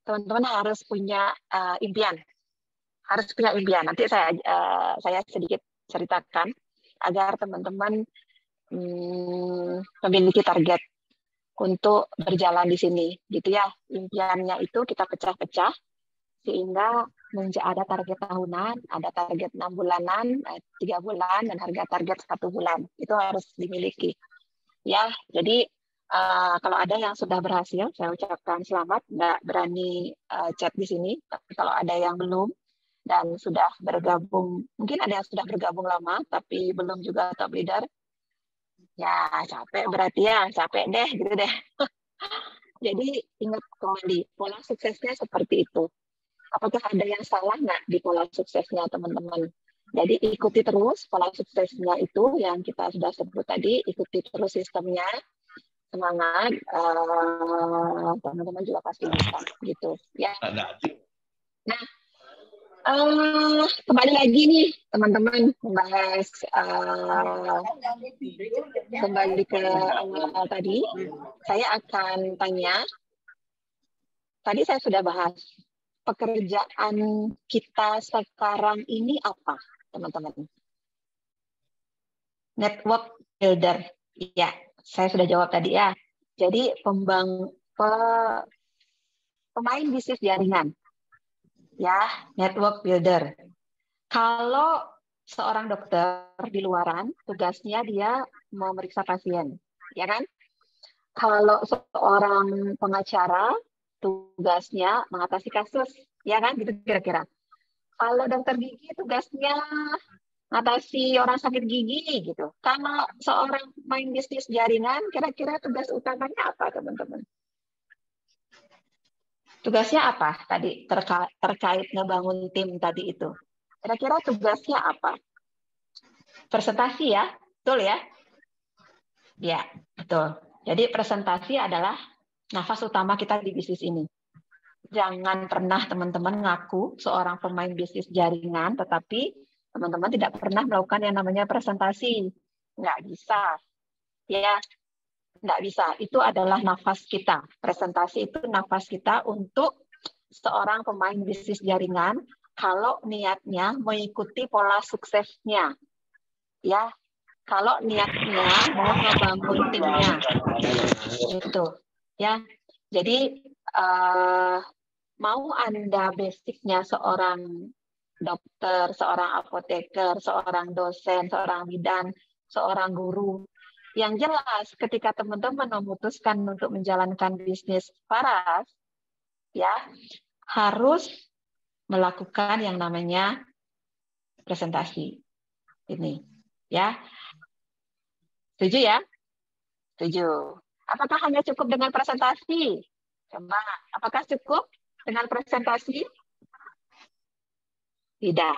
[SPEAKER 3] Teman-teman harus punya impian. Harus punya impian. Nanti saya sedikit ceritakan agar teman-teman memiliki target untuk berjalan di sini. Gitu ya. Impiannya itu kita pecah-pecah sehingga ada target tahunan, ada target 6 bulanan, 3 bulan, dan harga target 1 bulan. Itu harus dimiliki. Ya, jadi kalau ada yang sudah berhasil, saya ucapkan selamat. Nggak berani chat di sini, tapi kalau ada yang belum dan sudah bergabung, mungkin ada yang sudah bergabung lama, tapi belum juga top leader, ya capek berarti ya, capek deh, gitu deh. Jadi ingat kembali, pola suksesnya seperti itu. Apakah ada yang salah nggak di pola suksesnya teman-teman? Jadi ikuti terus pola suksesnya itu yang kita sudah sebut tadi, ikuti terus sistemnya, semangat, teman-teman juga pasti bisa gitu ya. Nah, kembali lagi nih teman-teman membahas kembali ke awal tadi. Saya akan tanya, tadi saya sudah bahas pekerjaan kita sekarang ini apa, teman-teman? Network builder. Ya, saya sudah jawab tadi ya. Jadi pemain bisnis jaringan. Ya, network builder. Kalau seorang dokter di luaran, tugasnya dia memeriksa pasien, ya kan? Kalau seorang pengacara, tugasnya mengatasi kasus, ya kan? Gitu kira-kira. Kalau dokter gigi tugasnya mengatasi orang sakit gigi, gitu. Kalau seorang main bisnis jaringan, kira-kira tugas utamanya apa, teman-teman? Tugasnya apa tadi terkait ngebangun tim tadi itu? Kira-kira tugasnya apa? Presentasi ya, betul ya? Ya, betul. Jadi presentasi adalah nafas utama kita di bisnis ini. Jangan pernah teman-teman ngaku seorang pemain bisnis jaringan, tetapi teman-teman tidak pernah melakukan yang namanya presentasi. Nggak bisa. Ya, nggak bisa. Itu adalah nafas kita. Presentasi itu nafas kita untuk seorang pemain bisnis jaringan kalau niatnya mengikuti pola suksesnya. Ya, kalau niatnya mau ngebangun timnya. Gitu. Ya. Jadi mau Anda basicnya seorang dokter, seorang apoteker, seorang dosen, seorang bidan, seorang guru. Yang jelas ketika teman-teman memutuskan untuk menjalankan bisnis Faras, ya harus melakukan yang namanya presentasi. Ini, ya. Setuju ya? Setuju. Apakah hanya cukup dengan presentasi? Coba, apakah cukup dengan presentasi? Tidak.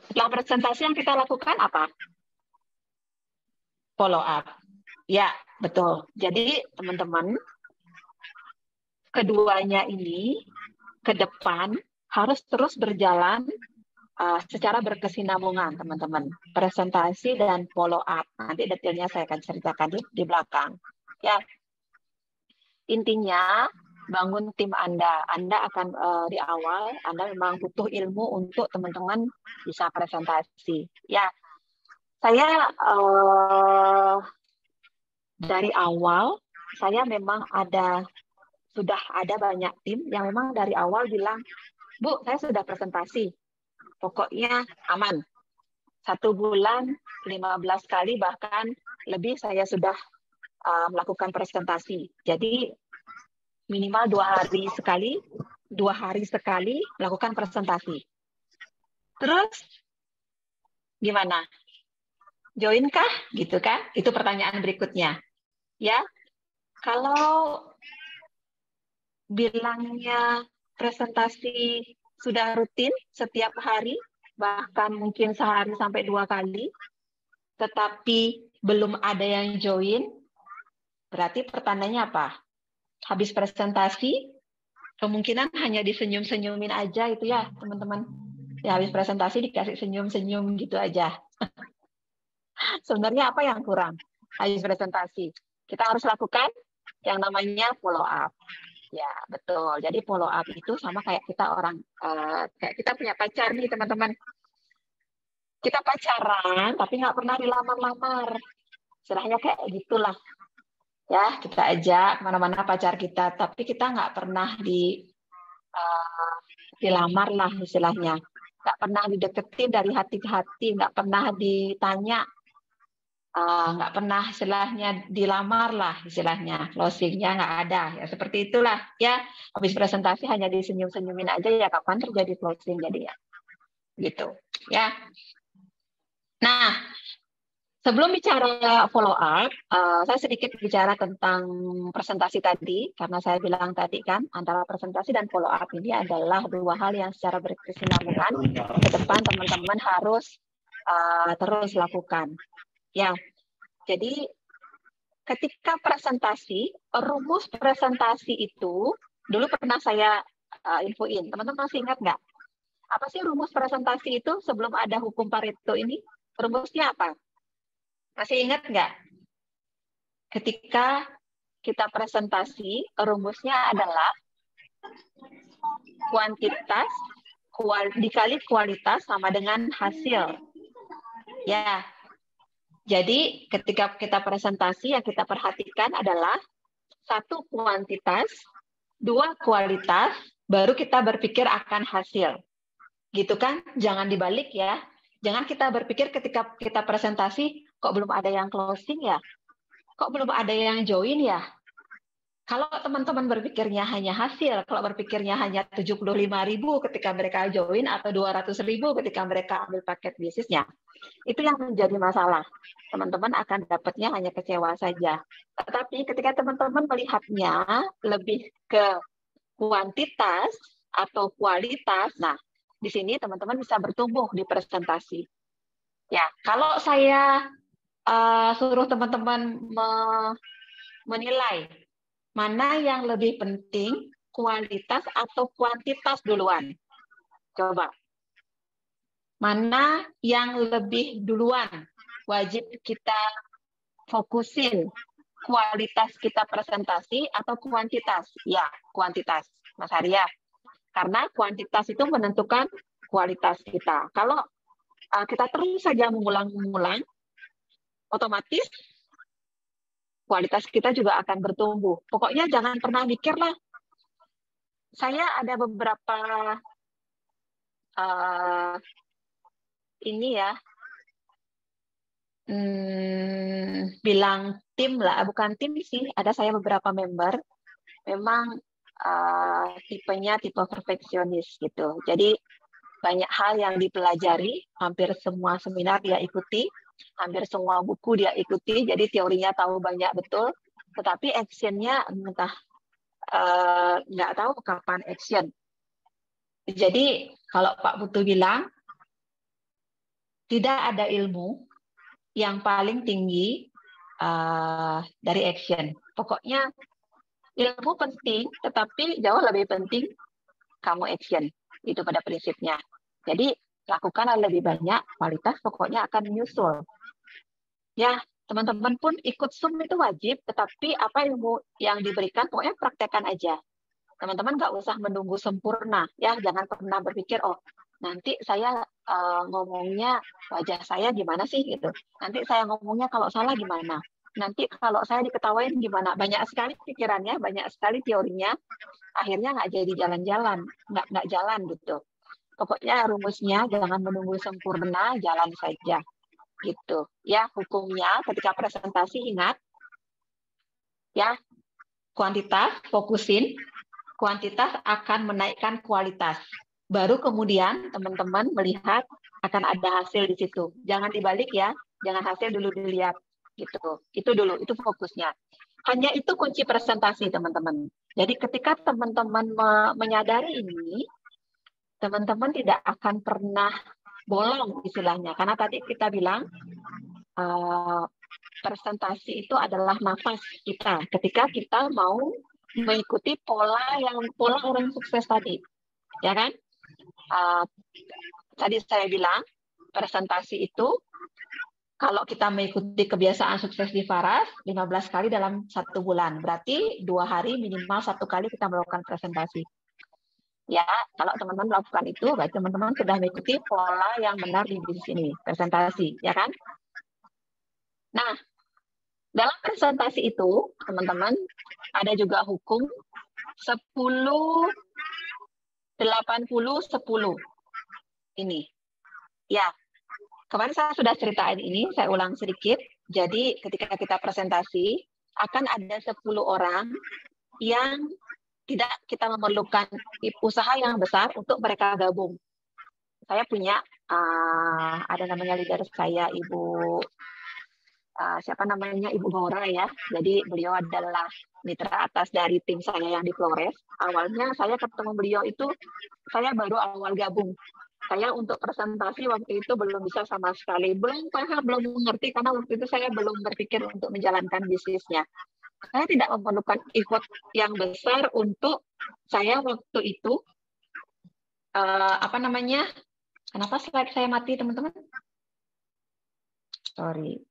[SPEAKER 3] Setelah presentasi yang kita lakukan apa? Follow up. Ya, betul. Jadi teman-teman, keduanya ini ke depan harus terus berjalan secara berkesinambungan, teman-teman. Presentasi dan follow up. Nanti detailnya saya akan ceritakan di belakang. Ya, intinya bangun tim Anda. Anda akan di awal, Anda memang butuh ilmu untuk teman-teman bisa presentasi. Ya, saya dari awal, saya memang sudah ada banyak tim yang memang dari awal bilang, Bu, saya sudah presentasi. Pokoknya aman. 1 bulan, 15 kali, bahkan lebih saya sudah melakukan presentasi. Jadi minimal 2 hari sekali melakukan presentasi. Terus Gimana? Join kah? Gitu kan? Itu pertanyaan berikutnya. Ya, kalau bilangnya presentasi sudah rutin setiap hari, bahkan mungkin sehari sampai 2 kali, tetapi belum ada yang join, berarti pertandanya apa? Habis presentasi, kemungkinan hanya disenyum-senyumin aja itu ya, teman-teman. Ya, habis presentasi dikasih senyum-senyum gitu aja. Sebenarnya apa yang kurang habis presentasi? Kita harus lakukan yang namanya follow up. Ya, betul. Jadi follow up itu sama kayak kita kayak kita punya pacar nih, teman-teman. Kita pacaran, tapi nggak pernah dilamar-lamar. Istilahnya kayak gitulah. Ya, kita ajak kemana-mana pacar kita, tapi kita nggak pernah dilamar lah istilahnya. Nggak pernah dideketin dari hati ke hati, nggak pernah ditanya, nggak pernah istilahnya dilamar lah istilahnya, closingnya nggak ada. Ya seperti itulah ya. Habis presentasi hanya disenyum-senyumin aja ya, kapan terjadi closing jadi ya. Gitu ya. Nah, sebelum bicara follow up, saya sedikit bicara tentang presentasi tadi, karena saya bilang tadi kan, antara presentasi dan follow up ini adalah dua hal yang secara berkesinambungan ke depan teman-teman harus terus lakukan. Ya, jadi ketika presentasi, rumus presentasi itu, dulu pernah saya infoin, teman-teman masih ingat nggak? Apa sih rumus presentasi itu sebelum ada hukum Pareto ini? Rumusnya apa? Masih ingat nggak? Ketika kita presentasi, rumusnya adalah kuantitas dikali kualitas sama dengan hasil. Ya, jadi ketika kita presentasi yang kita perhatikan adalah 1 kuantitas, 2 kualitas, baru kita berpikir akan hasil. Gitu kan? Jangan dibalik ya. Jangan kita berpikir ketika kita presentasi, kok belum ada yang closing ya? Kok belum ada yang join ya? Kalau teman-teman berpikirnya hanya hasil, kalau berpikirnya hanya 75.000 ketika mereka join atau 200.000 ketika mereka ambil paket bisnisnya, itu yang menjadi masalah. Teman-teman akan dapatnya hanya kecewa saja. Tetapi ketika teman-teman melihatnya lebih ke kuantitas atau kualitas, nah di sini teman-teman bisa bertumbuh di presentasi. Ya, kalau saya suruh teman-teman menilai mana yang lebih penting, kualitas atau kuantitas duluan. Coba. Mana yang lebih duluan? Wajib kita fokusin. Kualitas kita presentasi atau kuantitas? Ya, kuantitas, Mas Arya. Karena kuantitas itu menentukan kualitas kita. Kalau kita terus saja mengulang-ulang, otomatis kualitas kita juga akan bertumbuh. Pokoknya jangan pernah mikir lah. Saya ada beberapa ini ya, bilang tim lah, bukan tim sih. Ada saya beberapa member, memang tipenya tipe perfeksionis gitu. Jadi banyak hal yang dipelajari, hampir semua seminar dia ikuti, hampir semua buku dia ikuti, jadi teorinya tahu banyak betul, tetapi actionnya entah nggak tahu kapan action. Jadi kalau Pak Putu bilang, tidak ada ilmu yang paling tinggi dari action. Pokoknya ilmu penting, tetapi jauh lebih penting kamu action. Itu pada prinsipnya. Jadi lakukan lebih banyak, kualitas pokoknya akan menyusul. Ya, teman-teman pun ikut Zoom itu wajib, tetapi apa ilmu yang diberikan pokoknya praktekkan aja. Teman-teman nggak usah menunggu sempurna. Ya, jangan pernah berpikir, oh nanti saya ngomongnya wajah saya gimana sih gitu. Nanti saya ngomongnya kalau salah gimana. Nanti kalau saya diketawain gimana. Banyak sekali pikirannya, banyak sekali teorinya. Akhirnya nggak jadi jalan-jalan, nggak jalan gitu. Pokoknya rumusnya jangan menunggu sempurna, jalan saja gitu. Ya, hukumnya ketika presentasi ingat ya, kuantitas fokusin, kuantitas akan menaikkan kualitas. baru kemudian teman-teman melihat akan ada hasil di situ. Jangan dibalik ya, jangan hasil dulu dilihat gitu. Itu dulu, itu fokusnya. Hanya itu kunci presentasi teman-teman. Jadi ketika teman-teman menyadari ini, teman-teman tidak akan pernah bolong istilahnya. Karena tadi kita bilang presentasi itu adalah nafas kita. Ketika kita mau mengikuti pola orang sukses tadi, ya kan? Tadi saya bilang presentasi itu kalau kita mengikuti kebiasaan sukses di Faras 15 kali dalam 1 bulan, berarti 2 hari minimal 1 kali kita melakukan presentasi. Ya, kalau teman-teman melakukan itu, berarti teman-teman sudah mengikuti pola yang benar di bisnis ini, presentasi, ya kan? Nah, dalam presentasi itu, teman-teman, ada juga hukum 10, 80, 10. Ini. Ya, kemarin saya sudah ceritain ini, saya ulang sedikit. Jadi, ketika kita presentasi, akan ada 10 orang yang tidak kita memerlukan usaha yang besar untuk mereka gabung. Saya punya, ada namanya leader saya, Ibu siapa namanya, Ibu Nora ya. Jadi beliau adalah mitra atas dari tim saya yang di Flores. Awalnya saya ketemu beliau itu, saya baru awal gabung. Saya untuk presentasi waktu itu belum bisa sama sekali. Belum paham, belum mengerti, karena waktu itu saya belum berpikir untuk menjalankan bisnisnya. Saya tidak memerlukan effort yang besar untuk saya waktu itu, kenapa slide saya mati teman-teman? Sorry.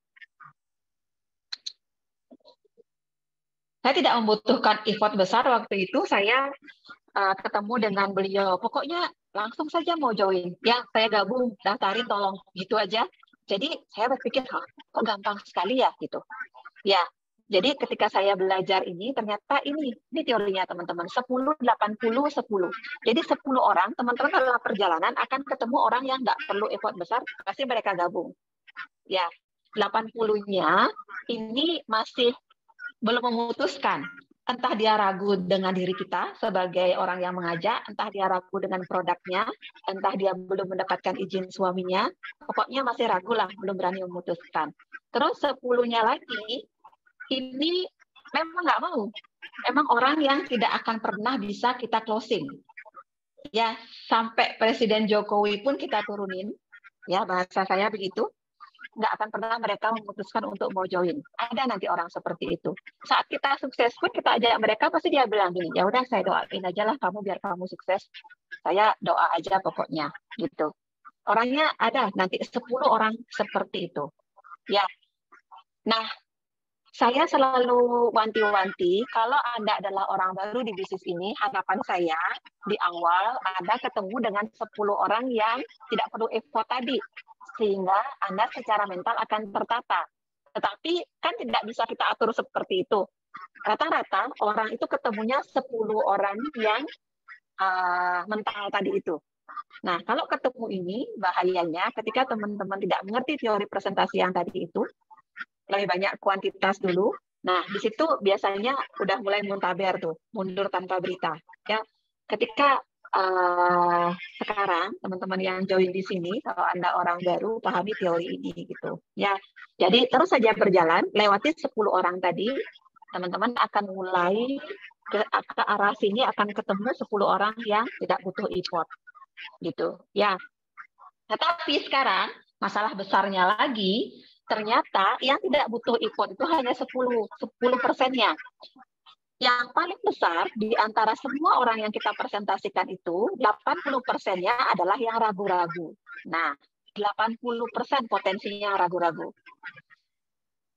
[SPEAKER 3] Saya tidak membutuhkan effort besar waktu itu, saya ketemu dengan beliau. Pokoknya langsung saja mau join. Ya, saya gabung, daftarin tolong, gitu aja. Jadi saya berpikir, kok gampang sekali ya, gitu. Ya, jadi ketika saya belajar ini, ternyata ini teorinya teman-teman, 10, 80, 10. Jadi 10 orang, teman-teman dalam perjalanan akan ketemu orang yang nggak perlu effort besar, pasti mereka gabung. Ya, 80-nya ini masih belum memutuskan. Entah dia ragu dengan diri kita sebagai orang yang mengajak, entah dia ragu dengan produknya, entah dia belum mendapatkan izin suaminya, pokoknya masih ragu lah, belum berani memutuskan. Terus 10-nya lagi, ini memang nggak mau. Memang orang yang tidak akan pernah bisa kita closing. Ya, sampai Presiden Jokowi pun kita turunin. Ya, bahasa saya begitu. Nggak akan pernah mereka memutuskan untuk mau join. Ada nanti orang seperti itu. Saat kita sukses pun kita ajak mereka, pasti dia bilang gini, ya udah saya doain aja lah kamu biar kamu sukses. Saya doa aja pokoknya, gitu. Orangnya ada nanti 10 orang seperti itu. Ya. Nah, saya selalu wanti-wanti, kalau Anda adalah orang baru di bisnis ini, harapan saya di awal Anda ketemu dengan 10 orang yang tidak perlu effort tadi, sehingga Anda secara mental akan tertata. Tetapi kan tidak bisa kita atur seperti itu. Rata-rata orang itu ketemunya 10 orang yang mental tadi itu. Nah, kalau ketemu ini, bahayanya ketika teman-teman tidak mengerti teori presentasi yang tadi itu, lebih banyak kuantitas dulu. Nah, di situ biasanya udah mulai muntaber tuh, mundur tanpa berita. Ya, ketika sekarang teman-teman yang join di sini, kalau Anda orang baru, pahami teori ini gitu. Ya, jadi terus saja berjalan, lewati 10 orang tadi, teman-teman akan mulai ke arah sini, akan ketemu 10 orang yang tidak butuh effort gitu. Ya. Tetapi sekarang masalah besarnya lagi, ternyata yang tidak butuh effort itu hanya 10%-nya. Yang paling besar di antara semua orang yang kita presentasikan itu, 80%-nya adalah yang ragu-ragu. Nah, 80% potensinya ragu-ragu.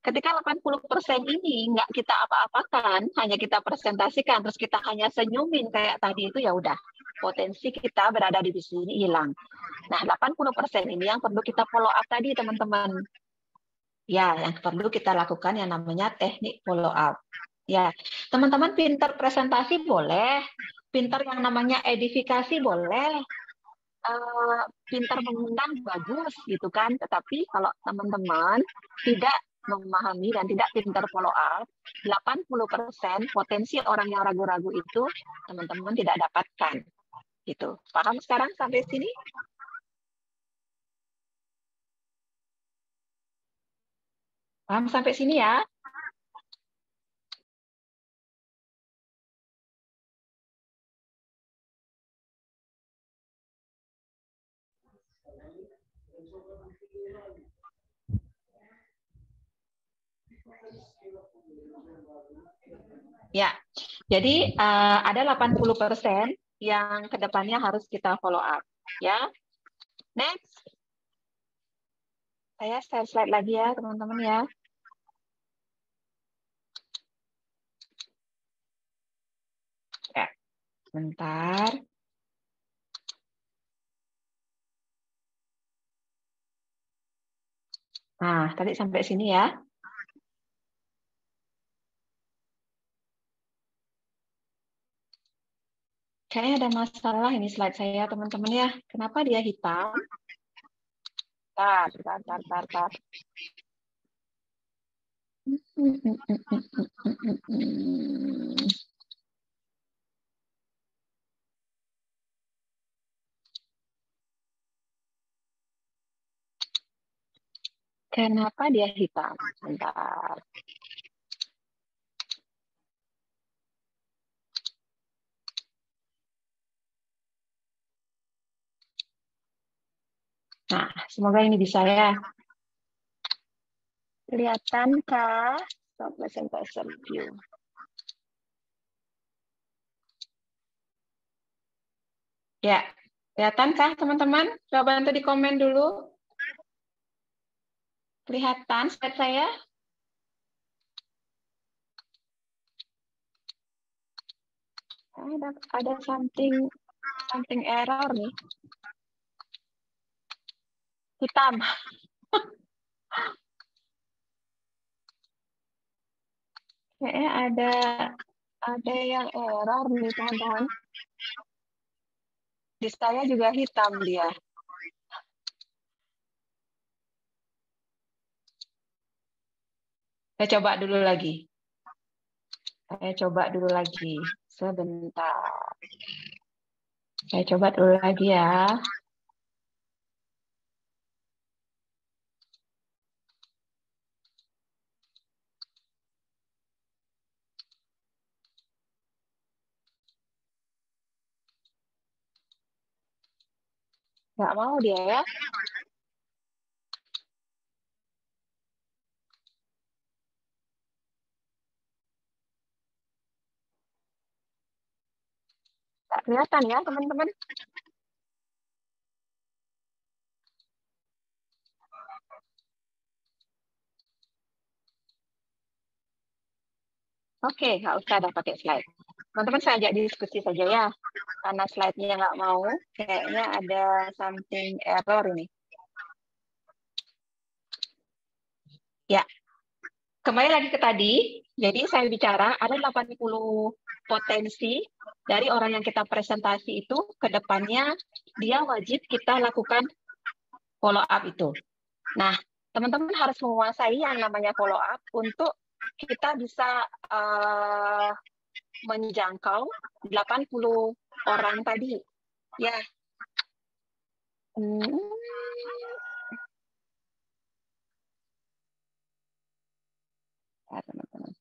[SPEAKER 3] Ketika 80% ini nggak kita apa-apakan, hanya kita presentasikan, terus kita hanya senyumin kayak tadi itu, ya udah, potensi kita berada di sini hilang. Nah, 80% ini yang perlu kita follow up tadi, teman-teman. Ya, yang perlu kita lakukan yang namanya teknik follow up. Ya, teman-teman pintar presentasi boleh, pintar yang namanya edifikasi boleh, pintar mengundang bagus gitu kan. Tetapi kalau teman-teman tidak memahami dan tidak pintar follow up, 80% potensi orang yang ragu-ragu itu teman-teman tidak dapatkan. Gitu. Paham sekarang sampai sini? Paham sampai sini ya? Ya, jadi ada 80% yang kedepannya harus kita follow up. Ya, next. Saya share slide lagi ya, teman-teman ya. Ya, bentar. Nah, tadi sampai sini ya. Kayaknya ada masalah ini slide saya, teman-teman ya. Kenapa dia hitam? Tar. Kenapa dia hitam? Bentar. Nah, semoga ini bisa ya. Kelihatankah? Stop presentation view. Ya, kelihatankah teman-teman? Coba bantu di komen dulu. Kelihatan slide saya? Ada something error nih. Hitam. Kayaknya ada yang error nih teman-teman. Di saya juga hitam dia. Saya coba dulu lagi. Sebentar. Saya coba dulu lagi ya. Nggak mau dia ya. Nggak kelihatan ya teman-teman. Oke, nggak usah ada pakai slide. Teman-teman saya ajak diskusi saja ya. Karena slide-nya nggak mau, kayaknya ada something error ini. Ya, kembali lagi ke tadi. Jadi saya bicara ada 80 potensi dari orang yang kita presentasi itu ke depannya dia wajib kita lakukan follow up itu. Nah, teman-teman harus menguasai yang namanya follow up untuk kita bisa menjangkau 80 orang tadi. Ya. Ya, teman-teman.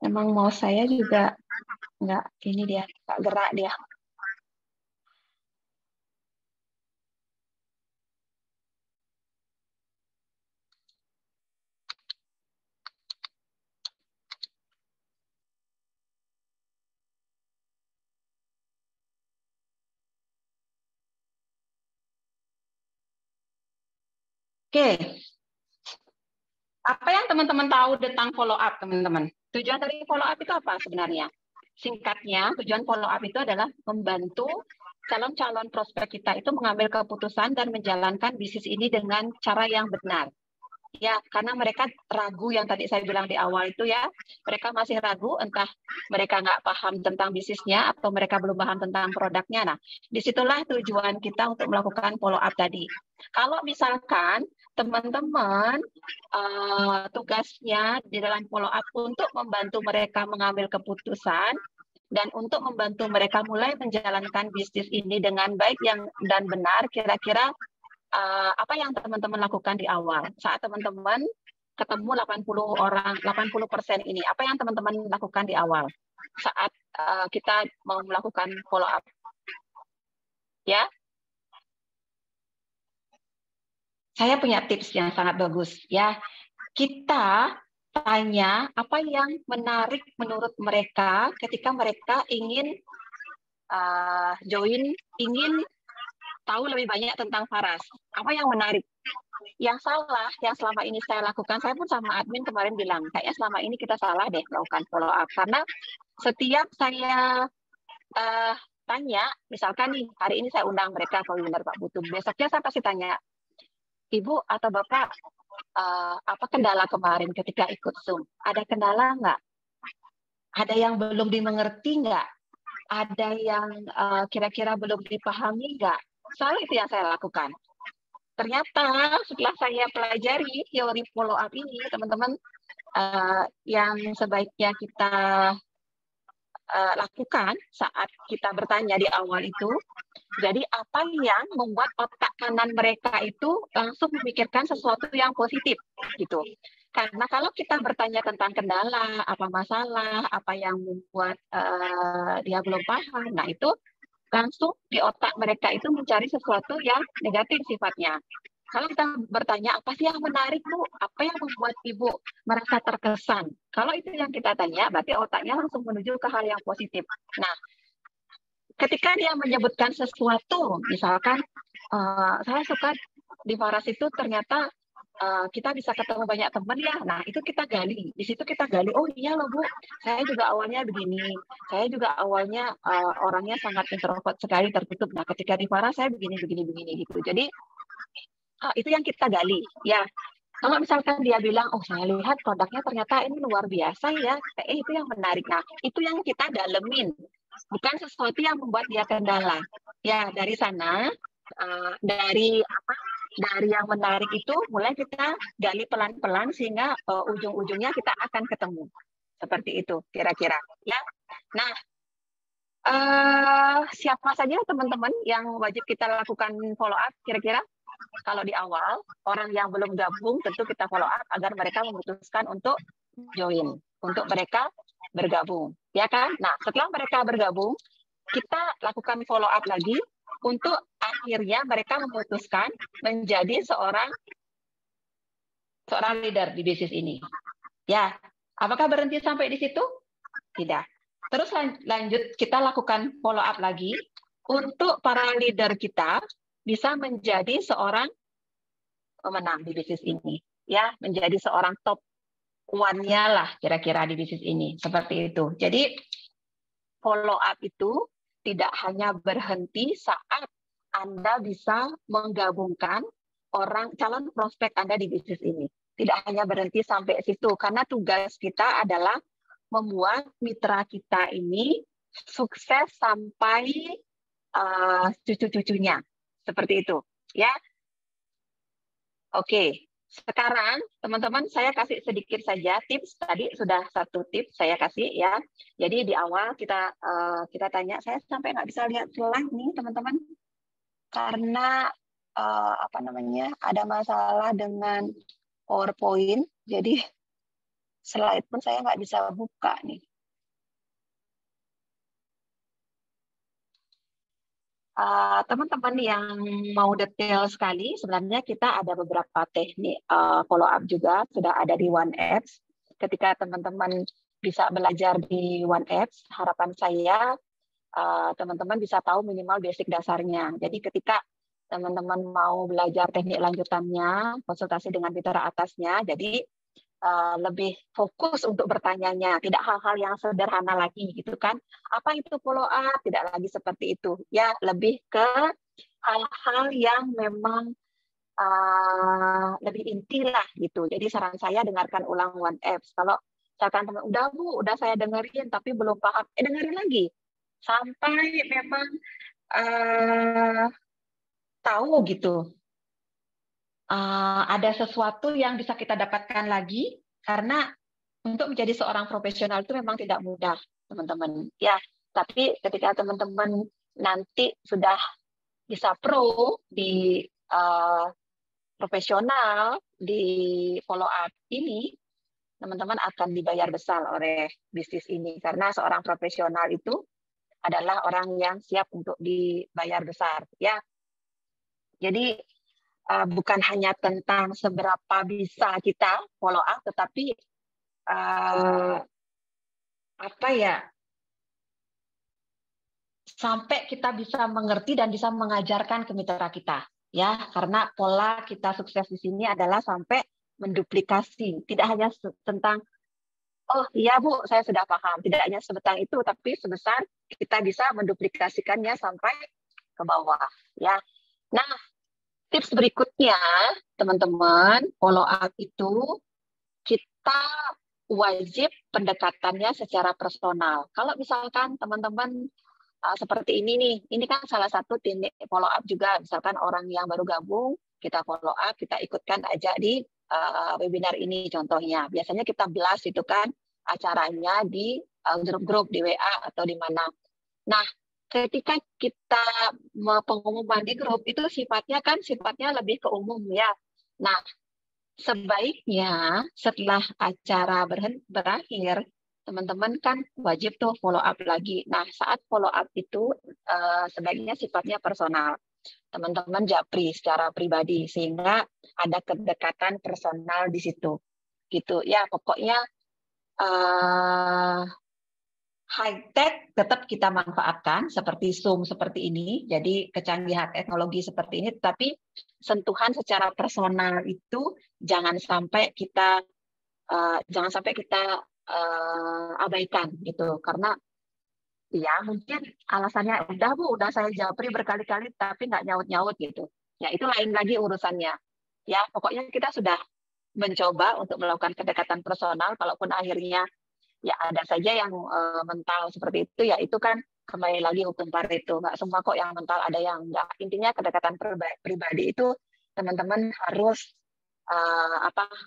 [SPEAKER 3] Emang mau saya juga nggak ini dia, nggak gerak dia. Oke. Apa yang teman-teman tahu tentang follow up, teman-teman? Tujuan dari follow up itu apa sebenarnya? Singkatnya, tujuan follow up itu adalah membantu calon-calon prospek kita itu mengambil keputusan dan menjalankan bisnis ini dengan cara yang benar. Ya, karena mereka ragu yang tadi saya bilang di awal itu ya, mereka masih ragu, entah mereka nggak paham tentang bisnisnya atau mereka belum paham tentang produknya. Nah, disitulah tujuan kita untuk melakukan follow up tadi. Kalau misalkan teman-teman tugasnya di dalam follow up untuk membantu mereka mengambil keputusan dan untuk membantu mereka mulai menjalankan bisnis ini dengan baik dan benar. Kira-kira apa yang teman-teman lakukan di awal saat teman-teman ketemu 80% ini? Apa yang teman-teman lakukan di awal saat kita mau melakukan follow up? Ya, saya punya tips yang sangat bagus. Ya, kita tanya apa yang menarik menurut mereka ketika mereka ingin join, ingin tahu lebih banyak tentang Faras. Apa yang menarik? Yang salah, yang selama ini saya lakukan, saya pun sama admin kemarin bilang, kayaknya selama ini kita salah deh melakukan follow up. Karena setiap saya tanya, misalkan nih, hari ini saya undang mereka ke webinar Pak Butuh, besoknya saya pasti tanya, Ibu atau Bapak, apa kendala kemarin ketika ikut Zoom? Ada kendala nggak? Ada yang belum dimengerti nggak? Ada yang kira-kira belum dipahami nggak? Selalu itu yang saya lakukan. Ternyata setelah saya pelajari teori follow up ini, teman-teman, yang sebaiknya kita lakukan saat kita bertanya di awal itu, jadi apa yang membuat otak kanan mereka itu langsung memikirkan sesuatu yang positif, gitu. Karena kalau kita bertanya tentang kendala, apa masalah, apa yang membuat dia belum paham, nah itu langsung di otak mereka itu mencari sesuatu yang negatif sifatnya. Kalau kita bertanya, apa sih yang menarik, Bu? Apa yang membuat Ibu merasa terkesan? Kalau itu yang kita tanya, berarti otaknya langsung menuju ke hal yang positif. Nah, ketika dia menyebutkan sesuatu, misalkan, saya suka di Faras itu ternyata kita bisa ketemu banyak teman ya. Nah, itu kita gali. Di situ kita gali, oh iya loh Bu, saya juga awalnya begini. Saya juga awalnya orangnya sangat introvert sekali, tertutup. Nah, ketika di Faras saya begini gitu. Jadi itu yang kita gali. Ya, kalau misalkan dia bilang, oh saya lihat produknya ternyata ini luar biasa ya, itu yang menarik. Nah, itu yang kita dalemin, bukan sesuatu yang membuat dia kendala. Ya, dari sana, dari yang menarik itu mulai kita gali pelan-pelan sehingga ujung-ujungnya kita akan ketemu. Seperti itu kira-kira. Ya. Nah, siapa saja teman-teman yang wajib kita lakukan follow up kira-kira? Kalau di awal, orang yang belum gabung tentu kita follow up agar mereka memutuskan untuk join, untuk mereka bergabung. Ya kan? Nah, setelah mereka bergabung, kita lakukan follow up lagi untuk akhirnya mereka memutuskan menjadi seorang leader di bisnis ini. Ya, apakah berhenti sampai di situ? Tidak. Terus lanjut kita lakukan follow up lagi untuk para leader kita bisa menjadi seorang pemenang di bisnis ini. Ya, menjadi seorang top one-nya lah kira-kira di bisnis ini. Seperti itu. Jadi follow up itu tidak hanya berhenti saat Anda bisa menggabungkan calon prospek Anda di bisnis ini. Tidak hanya berhenti sampai situ, karena tugas kita adalah membuat mitra kita ini sukses sampai cucu-cucunya. Seperti itu. Ya. Oke. Sekarang, teman-teman, saya kasih sedikit saja tips. Tadi sudah satu tips saya kasih ya. Jadi di awal kita tanya, saya sampai nggak bisa lihat slide nih, teman-teman, karena ada masalah dengan PowerPoint. Jadi slide pun saya nggak bisa buka nih. Teman-teman yang mau detail sekali, sebenarnya kita ada beberapa teknik follow up juga, sudah ada di OneApps. Ketika teman-teman bisa belajar di OneApps, harapan saya teman-teman bisa tahu minimal basic dasarnya. Jadi ketika teman-teman mau belajar teknik lanjutannya, konsultasi dengan mitra atasnya, jadi lebih fokus untuk bertanyanya, tidak hal-hal yang sederhana lagi gitu kan. Apa itu follow up? Tidak lagi seperti itu. Ya, lebih ke hal-hal yang memang lebih inti lah gitu. Jadi saran saya dengarkan ulang OneApps. Kalau misalkan teman, udah Bu, udah saya dengerin tapi belum paham, dengerin lagi. Sampai memang tahu gitu. ada sesuatu yang bisa kita dapatkan lagi, karena untuk menjadi seorang profesional itu memang tidak mudah, teman-teman. Ya, tapi ketika teman-teman nanti sudah bisa pro di profesional di follow up ini, teman-teman akan dibayar besar oleh bisnis ini, karena seorang profesional itu adalah orang yang siap untuk dibayar besar, ya. Jadi bukan hanya tentang seberapa bisa kita follow up, tetapi apa ya, sampai kita bisa mengerti dan bisa mengajarkan ke mitra kita, ya. Karena pola kita sukses di sini adalah sampai menduplikasi, tidak hanya tentang oh iya Bu, saya sudah paham, tidak hanya sebesar itu, tapi sebesar kita bisa menduplikasikannya sampai ke bawah, ya. Nah, tips berikutnya, teman-teman, follow up itu kita wajib pendekatannya secara personal. Kalau misalkan teman-teman seperti ini nih, ini kan salah satu teknik follow up juga. Misalkan orang yang baru gabung, kita follow up, kita ikutkan aja di webinar ini contohnya. Biasanya kita blast itu kan acaranya di grup-grup di WA atau di mana. Nah, ketika kita pengumuman di grup itu sifatnya lebih ke umum, ya. Nah, sebaiknya setelah acara berakhir, teman-teman kan wajib tuh follow up lagi. Nah, saat follow up itu sebaiknya sifatnya personal. Teman-teman japri secara pribadi sehingga ada kedekatan personal di situ. Gitu ya, pokoknya high tech tetap kita manfaatkan seperti Zoom seperti ini. Jadi kecanggihan teknologi seperti ini, tapi sentuhan secara personal itu jangan sampai kita abaikan gitu. Karena ya mungkin alasannya udah saya japri berkali-kali tapi nggak nyaut-nyaut gitu. Ya itu lain lagi urusannya. Ya pokoknya kita sudah mencoba untuk melakukan kedekatan personal, kalaupun akhirnya ya ada saja yang mental seperti itu, ya itu kan kembali lagi hukum Pareto. Nggak semua kok yang mental, ada yang nggak. Intinya kedekatan pribadi itu teman-teman harus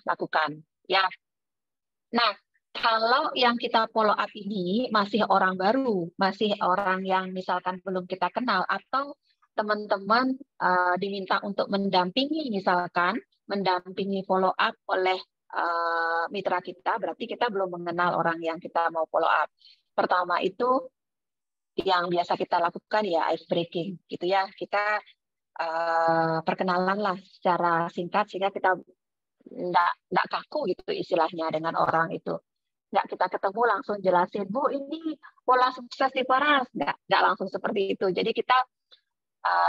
[SPEAKER 3] lakukan. Ya. Nah, kalau yang kita follow up ini masih orang baru, masih orang yang misalkan belum kita kenal, atau teman-teman diminta untuk mendampingi, misalkan mendampingi follow up oleh mitra kita, berarti kita belum mengenal orang yang kita mau follow up. Pertama itu yang biasa kita lakukan ya ice breaking, gitu ya. Kita perkenalan lah secara singkat sehingga kita nggak kaku gitu istilahnya dengan orang itu. Nggak kita ketemu langsung jelasin, Bu ini pola sukses di Paras, nggak langsung seperti itu. Jadi kita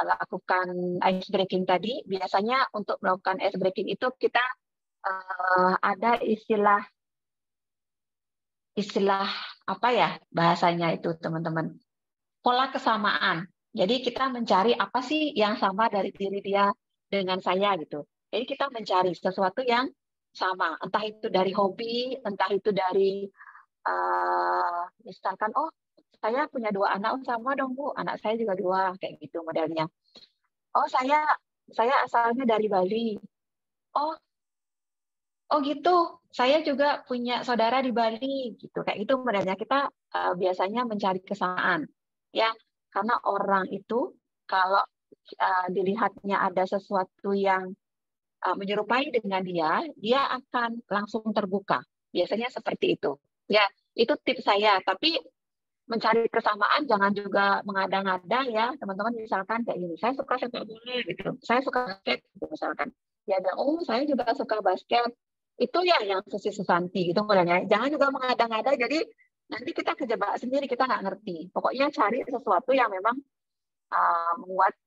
[SPEAKER 3] lakukan ice breaking tadi. Biasanya untuk melakukan ice breaking itu kita ada istilah apa ya bahasanya itu teman-teman, pola kesamaan. Jadi kita mencari apa sih yang sama dari diri dia dengan saya gitu. Jadi kita mencari sesuatu yang sama, entah itu dari hobi, entah itu dari misalkan oh saya punya 2 anak, oh sama dong Bu, anak saya juga 2, kayak gitu modelnya. Oh saya asalnya dari Bali. Oh gitu, saya juga punya saudara di Bali gitu. Kayak gitu modelnya kita biasanya mencari kesamaan. Ya, karena orang itu kalau dilihatnya ada sesuatu yang menyerupai dengan dia akan langsung terbuka. Biasanya seperti itu. Ya, itu tips saya. Tapi mencari kesamaan jangan juga mengada-ngada ya, teman-teman. Misalkan kayak gini, saya suka sepak bola gitu. Saya suka basket gitu misalkan. Ya ada, oh saya juga suka basket. Itu ya yang susanti gitu modelnya. Jangan juga mengada-ngada, jadi nanti kita kejebak sendiri, kita nggak ngerti. Pokoknya cari sesuatu yang memang membuat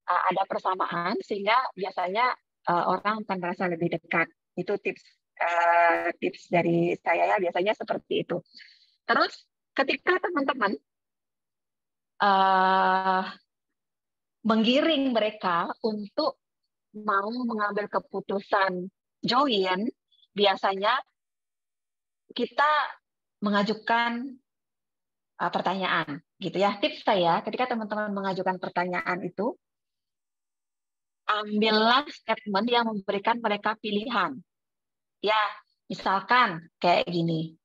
[SPEAKER 3] ada persamaan, sehingga biasanya orang akan merasa lebih dekat. Itu tips dari saya ya, biasanya seperti itu. Terus ketika teman-teman menggiring mereka untuk mau mengambil keputusan join, biasanya kita mengajukan pertanyaan, gitu ya. Tips saya ketika teman-teman mengajukan pertanyaan itu, ambillah statement yang memberikan mereka pilihan. Ya, misalkan kayak gini.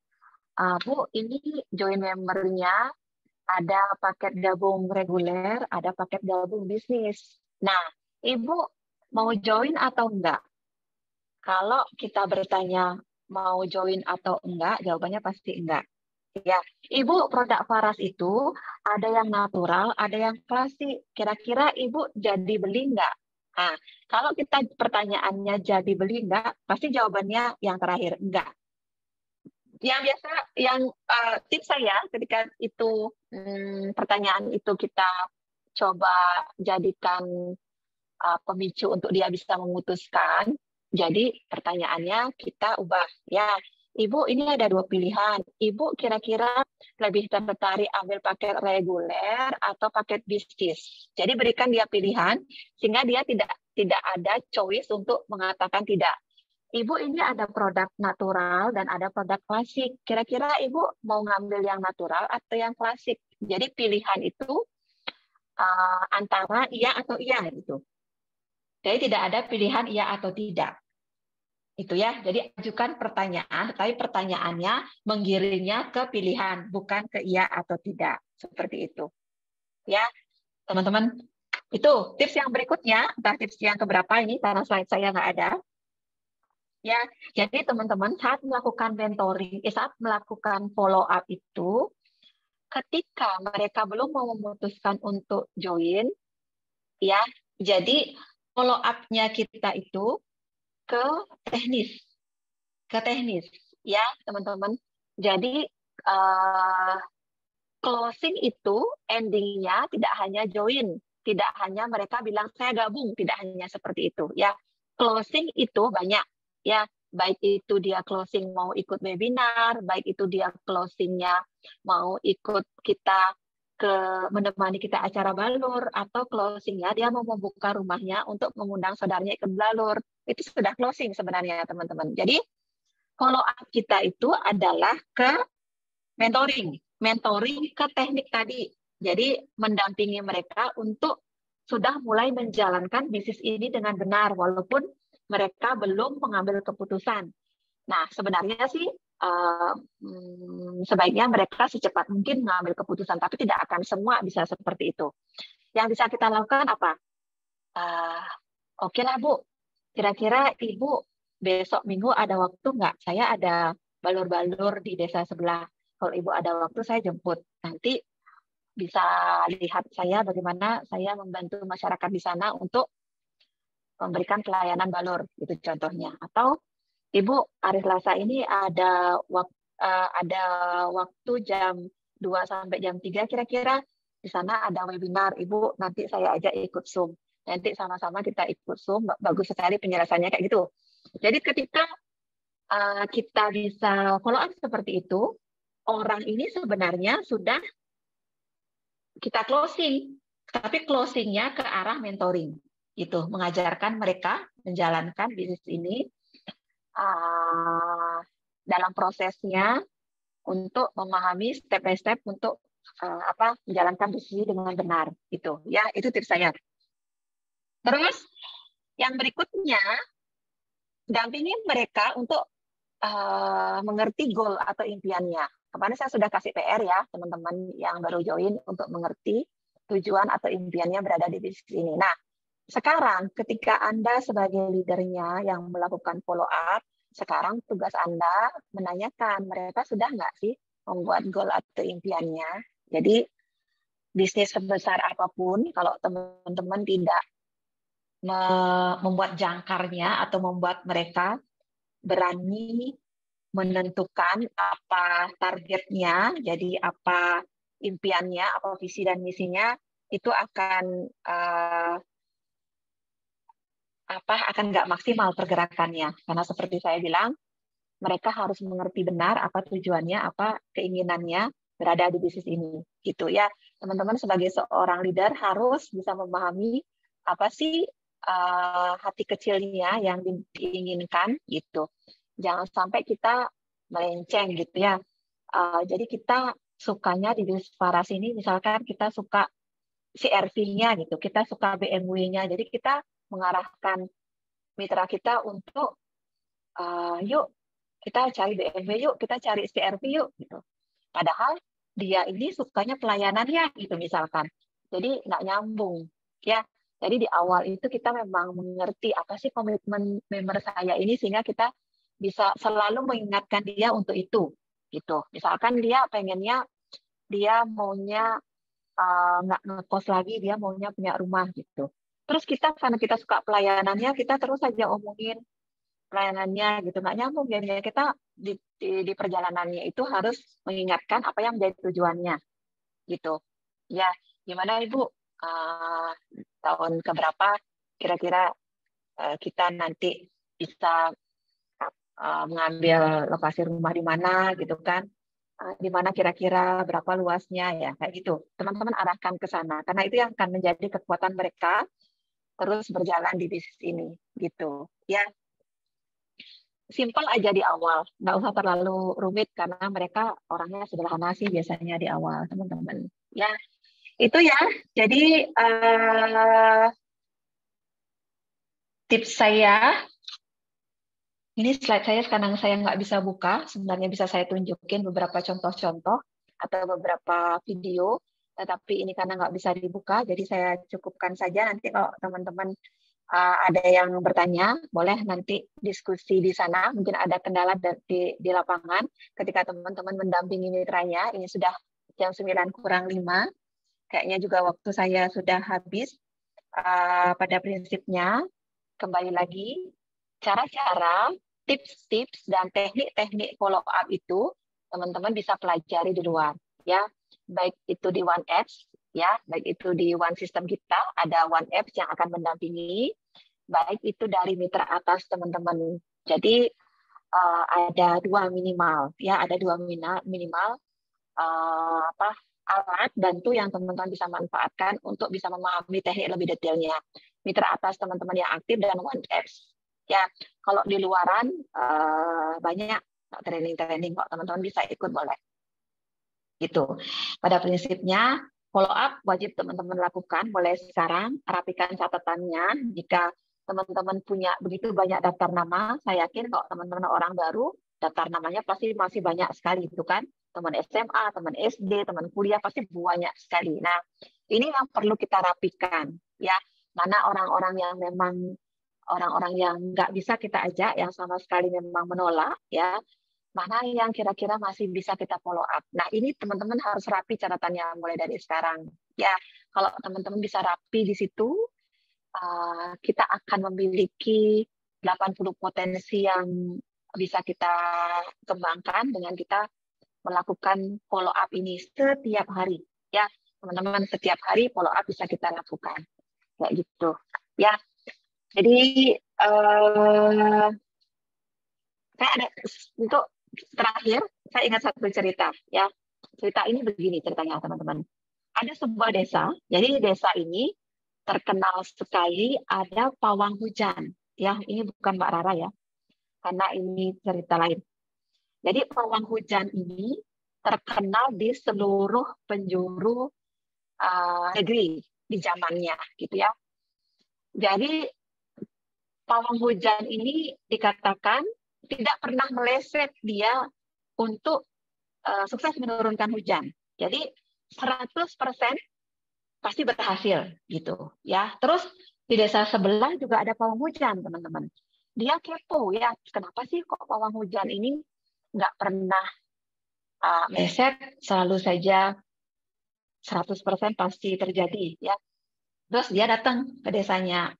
[SPEAKER 3] Bu, ini join membernya ada paket gabung reguler, ada paket gabung bisnis. Nah, Ibu mau join atau enggak? Kalau kita bertanya mau join atau enggak, jawabannya pasti enggak. Ya, Ibu, produk Faras itu ada yang natural, ada yang klasik. Kira-kira Ibu jadi beli enggak? Nah, kalau kita pertanyaannya jadi beli enggak, pasti jawabannya yang terakhir enggak. Yang biasa, yang tips saya ketika itu pertanyaan itu kita coba jadikan pemicu untuk dia bisa memutuskan. Jadi pertanyaannya kita ubah, ya Ibu ini ada 2 pilihan. Ibu kira-kira lebih tertarik ambil paket reguler atau paket bisnis. Jadi berikan dia pilihan sehingga dia tidak ada choice untuk mengatakan tidak. Ibu ini ada produk natural dan ada produk klasik. Kira-kira Ibu mau ngambil yang natural atau yang klasik? Jadi pilihan itu antara iya atau iya gitu. Jadi tidak ada pilihan iya atau tidak. Itu ya. Jadi ajukan pertanyaan, tapi pertanyaannya menggiringnya ke pilihan, bukan ke iya atau tidak. Seperti itu. Ya, teman-teman. Itu tips yang berikutnya, entah tips yang keberapa ini karena slide saya nggak ada. Ya, jadi teman-teman saat melakukan mentoring, saat melakukan follow up itu, ketika mereka belum mau memutuskan untuk join, ya, jadi follow up-nya kita itu ke teknis, ya teman-teman. Jadi closing itu endingnya tidak hanya join, tidak hanya mereka bilang saya gabung, tidak hanya seperti itu, ya. Closing itu banyak. Ya, baik itu dia closing mau ikut webinar, baik itu dia closingnya mau ikut kita menemani kita acara balur, atau closingnya dia mau membuka rumahnya untuk mengundang saudaranya ikut balur. Itu sudah closing sebenarnya teman-teman. Jadi follow up kita itu adalah ke mentoring ke teknik tadi. Jadi mendampingi mereka untuk sudah mulai menjalankan bisnis ini dengan benar walaupun mereka belum mengambil keputusan. Nah, sebenarnya sih sebaiknya mereka secepat mungkin mengambil keputusan, tapi tidak akan semua bisa seperti itu. Yang bisa kita lakukan apa? Oke lah Bu, kira-kira Ibu besok Minggu ada waktu nggak? Saya ada balur-balur di desa sebelah. Kalau Ibu ada waktu, saya jemput. Nanti bisa lihat saya bagaimana saya membantu masyarakat di sana untuk memberikan pelayanan balur, itu contohnya. Atau Ibu, hari Selasa ini ada waktu jam 2 sampai jam 3 kira-kira di sana ada webinar. Ibu, nanti saya ajak ikut Zoom. Nanti sama-sama kita ikut Zoom. Bagus sekali penjelasannya kayak gitu. Jadi ketika kita bisa follow up seperti itu, orang ini sebenarnya sudah kita closing, tapi closingnya ke arah mentoring. Itu mengajarkan mereka menjalankan bisnis ini dalam prosesnya untuk memahami step by step untuk menjalankan bisnis dengan benar. Itu ya, itu tips saya. Terus yang berikutnya, dampingi mereka untuk mengerti goal atau impiannya. Kemarin saya sudah kasih PR ya teman-teman yang baru join untuk mengerti tujuan atau impiannya berada di bisnis ini. Nah, sekarang ketika Anda sebagai leadernya yang melakukan follow up, sekarang tugas Anda menanyakan mereka sudah nggak sih membuat goal atau impiannya. Jadi bisnis sebesar apapun, kalau teman-teman tidak membuat jangkarnya atau membuat mereka berani menentukan apa targetnya, jadi apa impiannya, apa visi dan misinya, itu akan nggak maksimal pergerakannya. Karena seperti saya bilang, mereka harus mengerti benar apa tujuannya, apa keinginannya berada di bisnis ini. Gitu ya, teman-teman sebagai seorang leader harus bisa memahami apa sih hati kecilnya yang diinginkan gitu. Jangan sampai kita melenceng gitu ya. Jadi kita sukanya di bisnis Faras ini, misalkan kita suka CR-V-nya gitu, kita suka BMW-nya. Jadi kita mengarahkan mitra kita untuk yuk kita cari BMW, yuk kita cari CRV yuk gitu. Padahal dia ini sukanya pelayanannya gitu misalkan. Jadi nggak nyambung ya. Jadi di awal itu kita memang mengerti apa sih komitmen member saya ini sehingga kita bisa selalu mengingatkan dia untuk itu gitu. Misalkan dia pengennya dia maunya nggak ngekos lagi, dia maunya punya rumah gitu. Terus kita karena kita suka pelayanannya, kita terus saja omongin pelayanannya gitu, nggak nyambung. Jadi kita di perjalanannya itu harus mengingatkan apa yang menjadi tujuannya gitu. Ya, gimana Ibu? Tahun keberapa kira-kira kita nanti bisa mengambil lokasi rumah di mana gitu kan? Di mana kira-kira berapa luasnya ya kayak gitu. Teman-teman arahkan ke sana karena itu yang akan menjadi kekuatan mereka terus berjalan di bisnis ini gitu. Ya, simpel aja di awal, nggak usah terlalu rumit karena mereka orangnya sederhana sih biasanya di awal teman-teman. Ya, itu ya. Jadi tips saya. Ini slide saya sekarang saya nggak bisa buka, sebenarnya bisa saya tunjukin beberapa contoh-contoh atau beberapa video, tetapi ini karena nggak bisa dibuka, jadi saya cukupkan saja. Nanti kalau teman-teman ada yang bertanya, boleh nanti diskusi di sana. Mungkin ada kendala di lapangan ketika teman-teman mendampingi mitranya. Ini sudah jam 9:05, kayaknya juga waktu saya sudah habis. Pada prinsipnya, kembali lagi, cara-cara, tips-tips dan teknik-teknik follow up itu teman-teman bisa pelajari di luar ya, baik itu di One Apps ya, baik itu di One System kita ada One Apps yang akan mendampingi, baik itu dari mitra atas teman-teman. Jadi ada dua minimal ya, ada dua minimal alat bantu yang teman-teman bisa manfaatkan untuk bisa memahami teknik lebih detailnya. Mitra atas teman-teman yang aktif dan One Apps. Ya, kalau di luaran banyak training-training kok, teman-teman bisa ikut boleh. Gitu. Pada prinsipnya follow up wajib teman-teman lakukan mulai sekarang, rapikan catatannya. Jika teman-teman punya begitu banyak daftar nama, saya yakin kalau teman-teman orang baru, daftar namanya pasti masih banyak sekali itu kan. Teman SMA, teman SD, teman kuliah pasti banyak sekali. Nah, ini yang perlu kita rapikan ya. Mana orang-orang yang memang orang-orang yang nggak bisa kita ajak, yang sama sekali memang menolak, ya, mana yang kira-kira masih bisa kita follow up. Nah, ini teman-teman harus rapi catatannya mulai dari sekarang. Ya, kalau teman-teman bisa rapi di situ, kita akan memiliki 80 potensi yang bisa kita kembangkan dengan kita melakukan follow up ini setiap hari. Ya, teman-teman, setiap hari follow up bisa kita lakukan. Kayak gitu. Ya, jadi saya ada untuk terakhir saya ingat satu cerita ya. Cerita ini begini ceritanya teman-teman. Ada sebuah desa. Jadi desa ini terkenal sekali ada pawang hujan. Ya, ini bukan Mbak Rara ya. Karena ini cerita lain. Jadi pawang hujan ini terkenal di seluruh penjuru negeri di zamannya gitu ya. Jadi pawang hujan ini dikatakan tidak pernah meleset dia untuk sukses menurunkan hujan. Jadi 100% pasti berhasil gitu ya. Terus di desa sebelah juga ada pawang hujan, teman-teman. Dia kepo ya, kenapa sih kok pawang hujan ini nggak pernah meleset, selalu saja 100% pasti terjadi ya. Terus dia datang ke desanya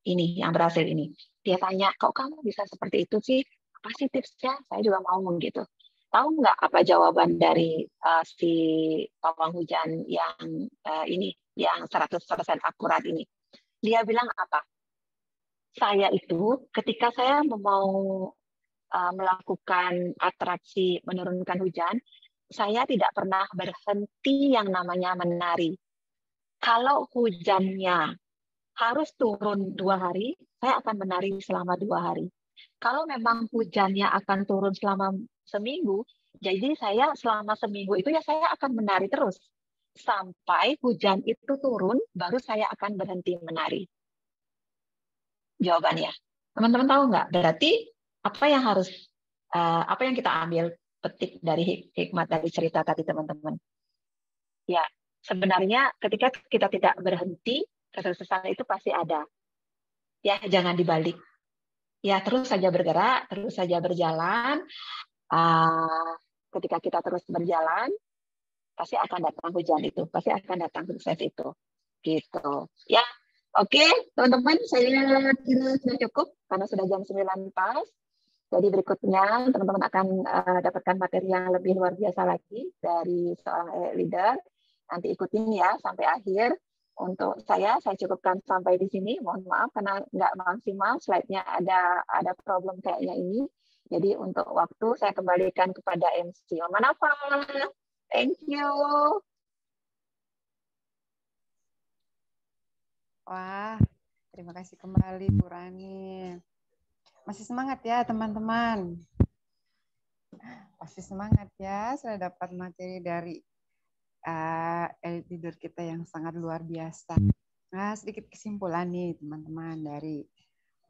[SPEAKER 3] ini yang berhasil ini. Dia tanya, kok kamu bisa seperti itu sih? Apa sih tipsnya? Saya juga mau gitu. Tahu nggak apa jawaban dari si pawang hujan yang ini, yang 100% akurat ini? Dia bilang apa? Saya itu ketika saya mau melakukan atraksi menurunkan hujan, saya tidak pernah berhenti yang namanya menari. Kalau hujannya harus turun 2 hari, saya akan menari selama 2 hari. Kalau memang hujannya akan turun selama seminggu, jadi saya selama seminggu itu ya saya akan menari terus. Sampai hujan itu turun, baru saya akan berhenti menari. jawabannya. Teman-teman tahu nggak? Berarti apa yang kita ambil petik dari hikmat dari cerita tadi teman-teman? Ya, sebenarnya ketika kita tidak berhenti, kesuksesan itu pasti ada. Ya, jangan dibalik. Ya, terus saja bergerak, terus saja berjalan. Ketika kita terus berjalan, pasti akan datang hujan itu, pasti akan datang sukses itu. Gitu. Ya, oke, teman-teman, saya kira sudah cukup karena sudah jam 9 pas. Jadi berikutnya teman-teman akan dapatkan materi yang lebih luar biasa lagi dari seorang leader. Nanti ikutin ya sampai akhir. Untuk saya cukupkan sampai di sini. Mohon maaf karena nggak maksimal, slide-nya ada problem kayaknya ini. Jadi untuk waktu saya kembalikan kepada MC. Mama Nafa. Thank you.
[SPEAKER 1] Wah, terima kasih kembali Bu Rani. Masih semangat ya teman-teman? Pasti semangat ya, sudah dapat materi dari elite leader kita yang sangat luar biasa. Nah, sedikit kesimpulan nih teman-teman dari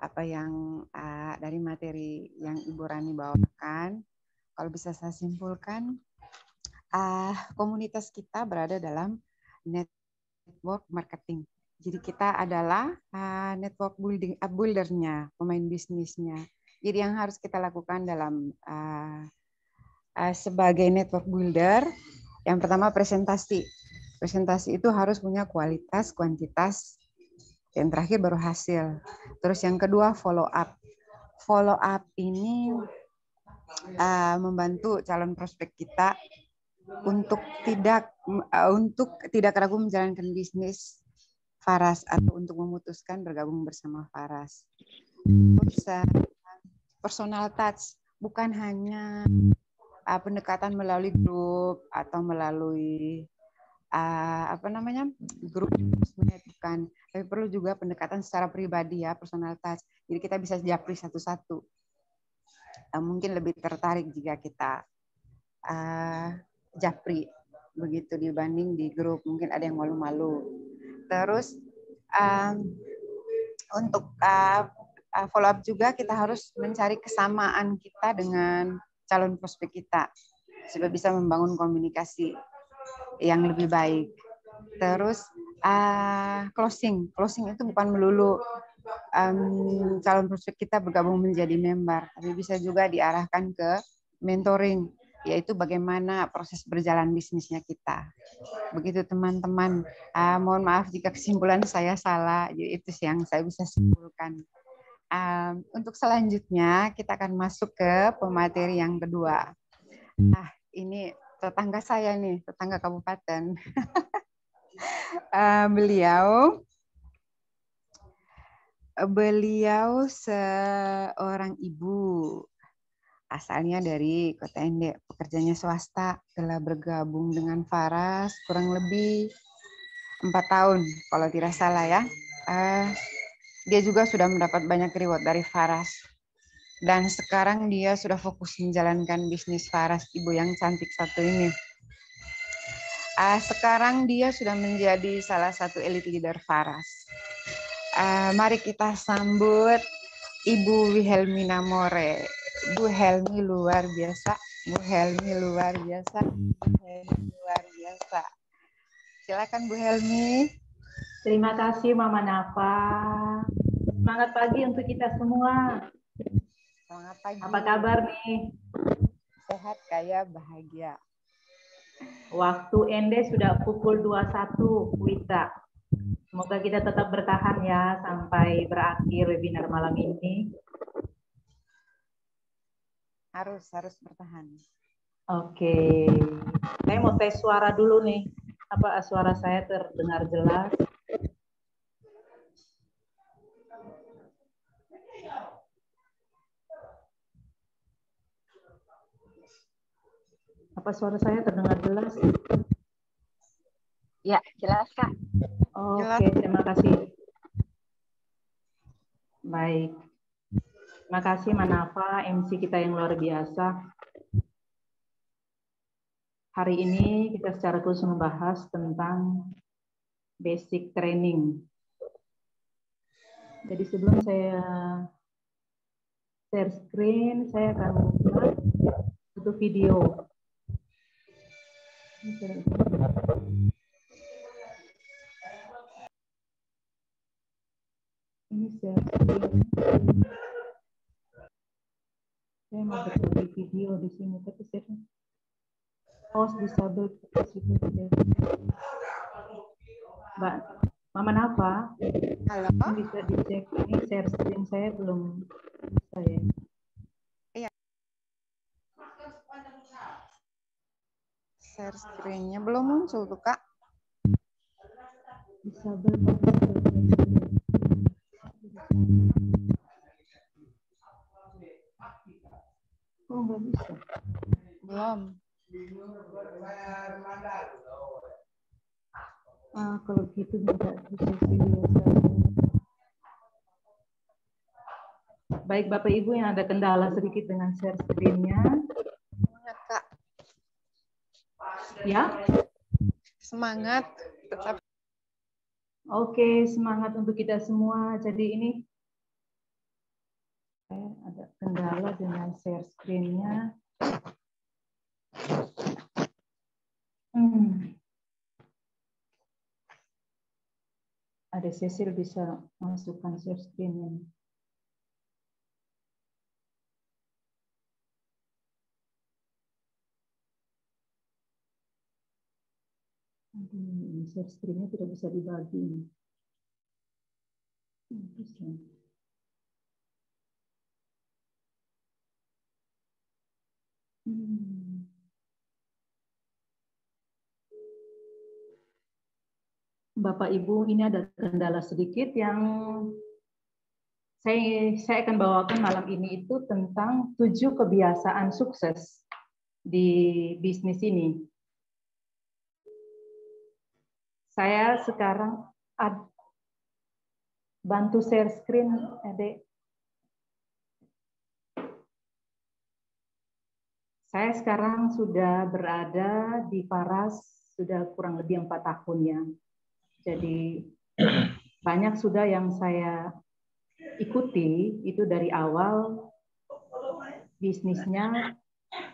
[SPEAKER 1] apa yang dari materi yang Ibu Rani bawakan. Kalau bisa saya simpulkan, komunitas kita berada dalam network marketing. Jadi kita adalah network builder-nya, pemain bisnisnya. Jadi yang harus kita lakukan dalam sebagai network builder, yang pertama presentasi. Presentasi itu harus punya kualitas, kuantitas, yang terakhir baru hasil. Terus yang kedua follow up. Follow up ini membantu calon prospek kita untuk tidak ragu menjalankan bisnis Faras atau untuk memutuskan bergabung bersama Faras. Terus personal touch, bukan hanya pendekatan melalui grup atau melalui grup, bukan, tapi perlu juga pendekatan secara pribadi ya, personal touch. Jadi kita bisa japri satu-satu. Mungkin lebih tertarik jika kita japri begitu dibanding di grup, mungkin ada yang malu-malu. Terus untuk follow up juga kita harus mencari kesamaan kita dengan calon prospek kita supaya bisa membangun komunikasi yang lebih baik. Terus closing itu bukan melulu calon prospek kita bergabung menjadi member, tapi bisa juga diarahkan ke mentoring, yaitu bagaimana proses berjalan bisnisnya kita. Begitu teman-teman. Mohon maaf jika kesimpulan saya salah. Jadi itu yang saya bisa simpulkan. Untuk selanjutnya kita akan masuk ke pemateri yang kedua. Ini tetangga saya nih, tetangga kabupaten. Beliau seorang ibu. Asalnya dari Kota Ende, pekerjanya swasta, telah bergabung dengan Faras kurang lebih 4 tahun, kalau tidak salah ya. Dia juga sudah mendapat banyak reward dari Faras. Dan sekarang dia sudah fokus menjalankan bisnis Faras, ibu yang cantik satu ini. Sekarang dia sudah menjadi salah satu elite leader Faras. Mari kita sambut Ibu Wilhelmina More. Bu Helmi luar biasa, Bu Helmi luar biasa, Bu Helmi luar biasa. Silakan Bu Helmi.
[SPEAKER 4] Terima kasih Mama Nafa. Semangat pagi untuk kita semua.
[SPEAKER 1] Semangat pagi.
[SPEAKER 4] Apa kabar nih?
[SPEAKER 1] Sehat, kaya, bahagia.
[SPEAKER 4] Waktu Ende sudah pukul 21 Wita. Semoga kita tetap bertahan ya sampai berakhir webinar malam ini.
[SPEAKER 1] Harus bertahan.
[SPEAKER 4] Oke. Saya mau tes suara dulu nih. Apa suara saya terdengar jelas? Apa suara saya terdengar jelas?
[SPEAKER 3] Ya, jelas Kak.
[SPEAKER 4] Oke, terima kasih. Baik. Terima kasih Manafa, MC kita yang luar biasa. Hari ini kita secara khusus membahas tentang basic training. Jadi sebelum saya share screen, saya akan membuat satu video. Ini share screen. Saya mau berbagi video di sini, tapi saya host disable participant. Mbak Mama Nafa,
[SPEAKER 1] Halo.
[SPEAKER 4] bisa dicek ini share screen saya belum saya.
[SPEAKER 1] Iya. Share screen-nya belum muncul tuh, Kak.
[SPEAKER 4] Disable participant. Oh, nggak bisa.
[SPEAKER 1] Belum.
[SPEAKER 4] Kalau gitu nggak bisa video saya. Baik Bapak Ibu yang ada kendala sedikit dengan share screen-nya.
[SPEAKER 1] Semangat, Kak.
[SPEAKER 4] Ya.
[SPEAKER 1] Semangat. Tetap.
[SPEAKER 4] Oke, semangat untuk kita semua. Jadi ini saya ada kendala dengan share screen-nya. Ada Cecil bisa masukkan share screen-nya. Aduh, share screen-nya tidak bisa dibagi. Bisa. Bapak Ibu, ini ada kendala sedikit yang saya akan bawakan malam ini itu tentang 7 kebiasaan sukses di bisnis ini. Saya sekarang bantu share screen, Adek. Saya sekarang sudah berada di Faras sudah kurang lebih 4 tahun ya. Jadi banyak sudah yang saya ikuti itu dari awal bisnisnya.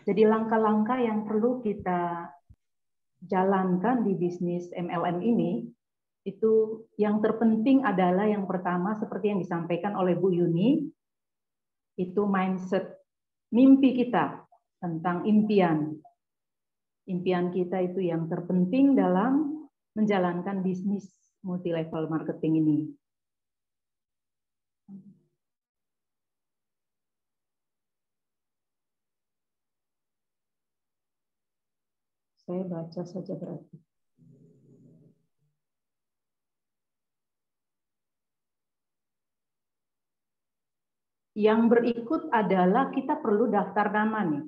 [SPEAKER 4] Jadi langkah-langkah yang perlu kita jalankan di bisnis MLM ini, itu yang terpenting adalah yang pertama seperti yang disampaikan oleh Bu Yuni, itu mindset, mimpi kita tentang impian. Impian kita itu yang terpenting dalam menjalankan bisnis multi level marketing ini. Saya baca saja berarti. Yang berikut adalah kita perlu daftar nama nih.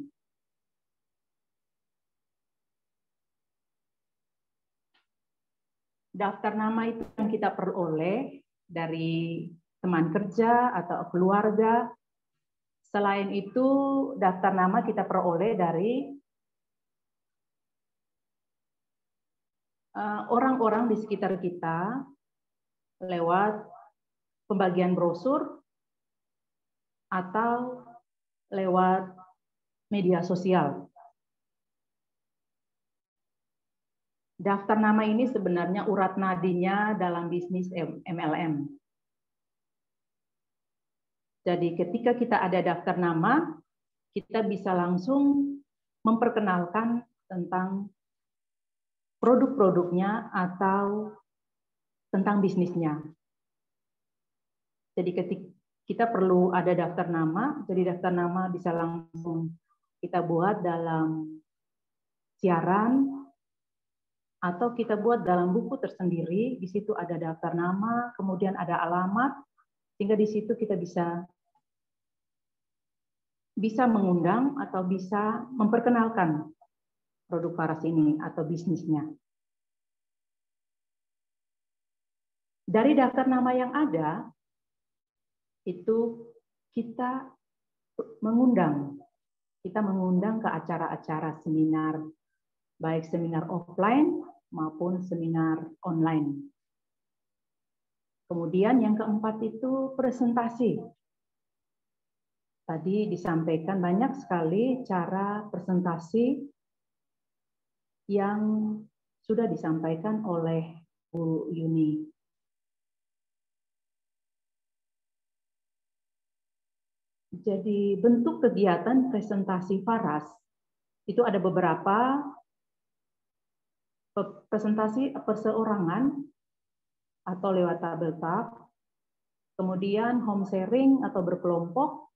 [SPEAKER 4] Daftar nama itu yang kita peroleh dari teman kerja atau keluarga. Selain itu, daftar nama kita peroleh dari orang-orang di sekitar kita lewat pembagian brosur atau lewat media sosial. Daftar nama ini sebenarnya urat nadinya dalam bisnis MLM. Jadi ketika kita ada daftar nama, kita bisa langsung memperkenalkan tentang produk-produknya atau tentang bisnisnya. Jadi ketika kita perlu ada daftar nama, jadi daftar nama bisa langsung kita buat dalam siaran atau kita buat dalam buku tersendiri. Di situ ada daftar nama, kemudian ada alamat, sehingga di situ kita bisa mengundang atau bisa memperkenalkan produk Faras ini atau bisnisnya. Dari daftar nama yang ada, itu kita mengundang ke acara-acara seminar, baik seminar offline maupun seminar online. Kemudian yang keempat itu presentasi. Tadi disampaikan banyak sekali cara presentasi yang sudah disampaikan oleh Bu Yuni. Jadi bentuk kegiatan presentasi Faras itu ada beberapa. Presentasi perseorangan atau lewat tabletop, kemudian home sharing atau berkelompok,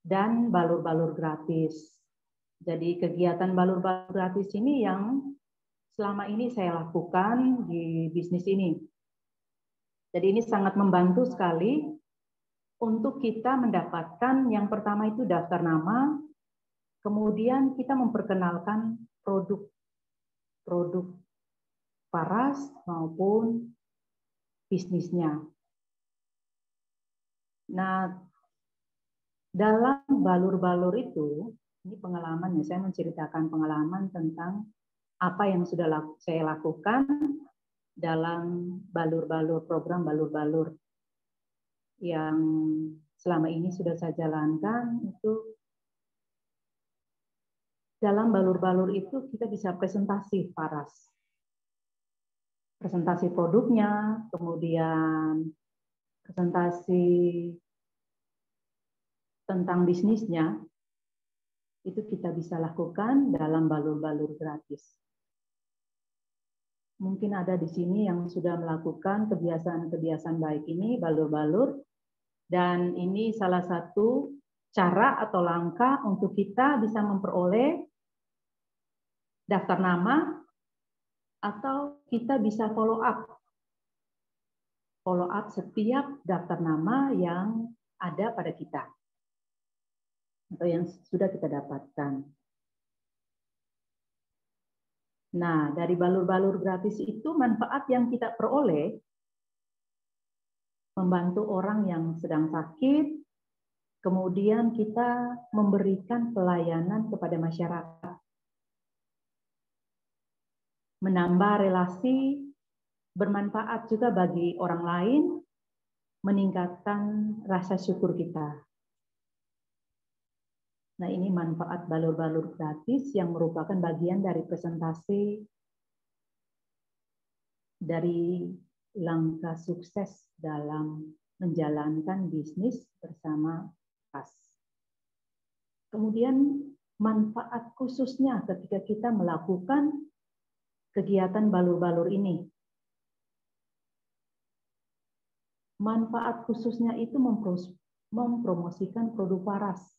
[SPEAKER 4] dan balur-balur gratis. Jadi kegiatan balur-balur gratis ini yang selama ini saya lakukan di bisnis ini. Jadi ini sangat membantu sekali untuk kita mendapatkan yang pertama itu daftar nama, kemudian kita memperkenalkan produk Faras maupun bisnisnya. Nah, dalam balur-balur itu, ini pengalaman ya, saya menceritakan pengalaman tentang apa yang sudah saya lakukan dalam balur-balur, program balur-balur yang selama ini sudah saya jalankan. Itu dalam balur-balur itu kita bisa presentasi Faras. Presentasi produknya, kemudian presentasi tentang bisnisnya, itu kita bisa lakukan dalam balur-balur gratis. Mungkin ada di sini yang sudah melakukan kebiasaan-kebiasaan baik ini, balur-balur, dan ini salah satu cara atau langkah untuk kita bisa memperoleh daftar nama, atau kita bisa follow up setiap daftar nama yang ada pada kita atau yang sudah kita dapatkan. Nah, dari balur-balur gratis itu manfaat yang kita peroleh membantu orang yang sedang sakit, kemudian kita memberikan pelayanan kepada masyarakat, menambah relasi, bermanfaat juga bagi orang lain, meningkatkan rasa syukur kita. Nah, ini manfaat balur-balur gratis yang merupakan bagian dari presentasi dari langkah sukses dalam menjalankan bisnis bersama Faras. Kemudian manfaat khususnya ketika kita melakukan kegiatan balur-balur ini. Manfaat khususnya itu mempromosikan produk Faras.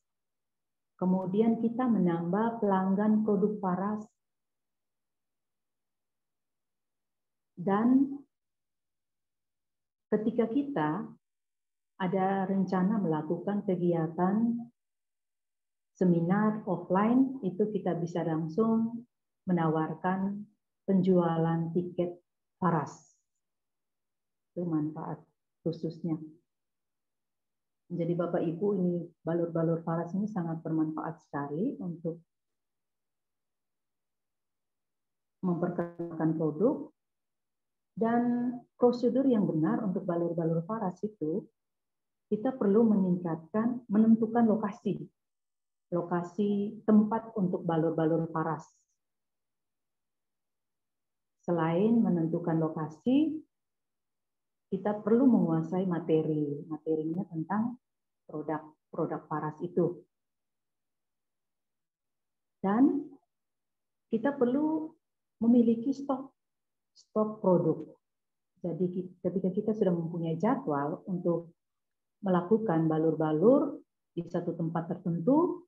[SPEAKER 4] Kemudian kita menambah pelanggan produk Faras. Dan ketika kita ada rencana melakukan kegiatan seminar offline, itu kita bisa langsung menawarkan penjualan tiket Faras. Itu manfaat khususnya. Jadi Bapak Ibu, ini balur-balur Faras ini sangat bermanfaat sekali untuk memperkenalkan produk, dan prosedur yang benar untuk balur-balur Faras itu kita perlu menentukan lokasi tempat untuk balur-balur Faras. Selain menentukan lokasi, kita perlu menguasai materinya tentang produk Faras itu. Dan kita perlu memiliki stok produk. Jadi ketika kita sudah mempunyai jadwal untuk melakukan balur-balur di satu tempat tertentu,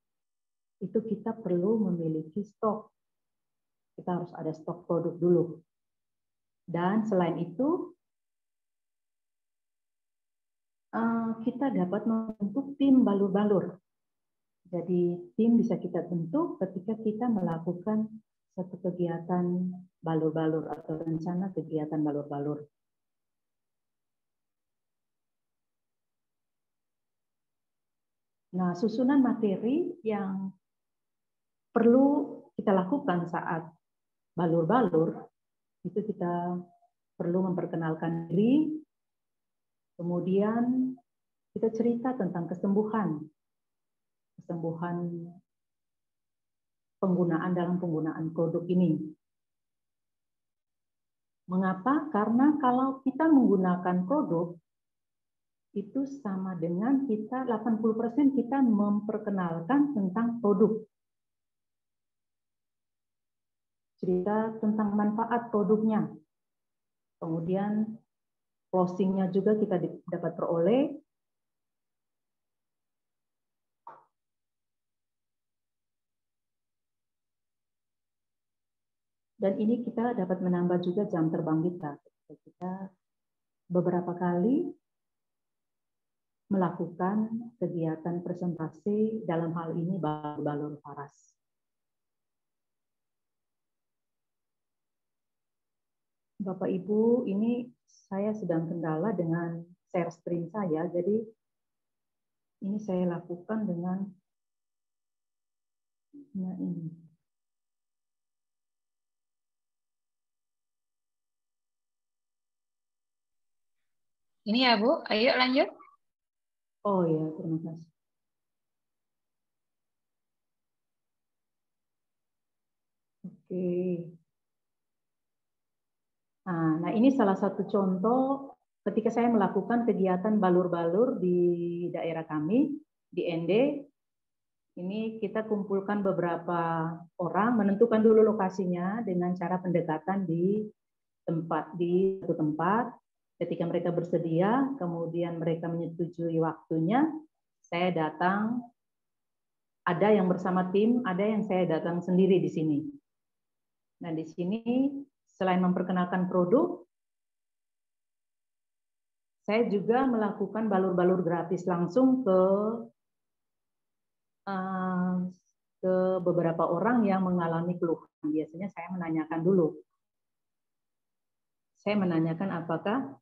[SPEAKER 4] itu kita perlu memiliki stok. Kita harus ada stok produk dulu. Dan selain itu, kita dapat membentuk tim balur-balur. Jadi tim bisa kita bentuk ketika kita melakukan satu kegiatan balur-balur atau rencana kegiatan balur-balur. Nah, susunan materi yang perlu kita lakukan saat balur-balur, itu kita perlu memperkenalkan diri, Kemudian kita cerita tentang kesembuhan penggunaan dalam penggunaan produk ini. Mengapa? Karena kalau kita menggunakan produk, itu sama dengan kita 80% kita memperkenalkan tentang produk. Cerita tentang manfaat produknya. Kemudian closing-nya juga kita dapat peroleh. Dan ini kita dapat menambah juga jam terbang kita. Kita beberapa kali melakukan kegiatan presentasi dalam hal ini balur Faras. Bapak Ibu, ini saya sedang kendala dengan share screen saya, jadi ini saya lakukan dengan ini.
[SPEAKER 3] Ini ya Bu, ayo lanjut.
[SPEAKER 4] Oh ya, terima kasih. Oke. Nah, ini salah satu contoh ketika saya melakukan kegiatan balur-balur di daerah kami, di ND. Ini kita kumpulkan beberapa orang, menentukan dulu lokasinya dengan cara pendekatan di satu tempat. Ketika mereka bersedia, kemudian mereka menyetujui waktunya, saya datang, ada yang bersama tim, ada yang saya datang sendiri di sini. Nah, di sini selain memperkenalkan produk, saya juga melakukan balur-balur gratis langsung ke beberapa orang yang mengalami keluhan. Biasanya saya menanyakan dulu. Saya menanyakan apakah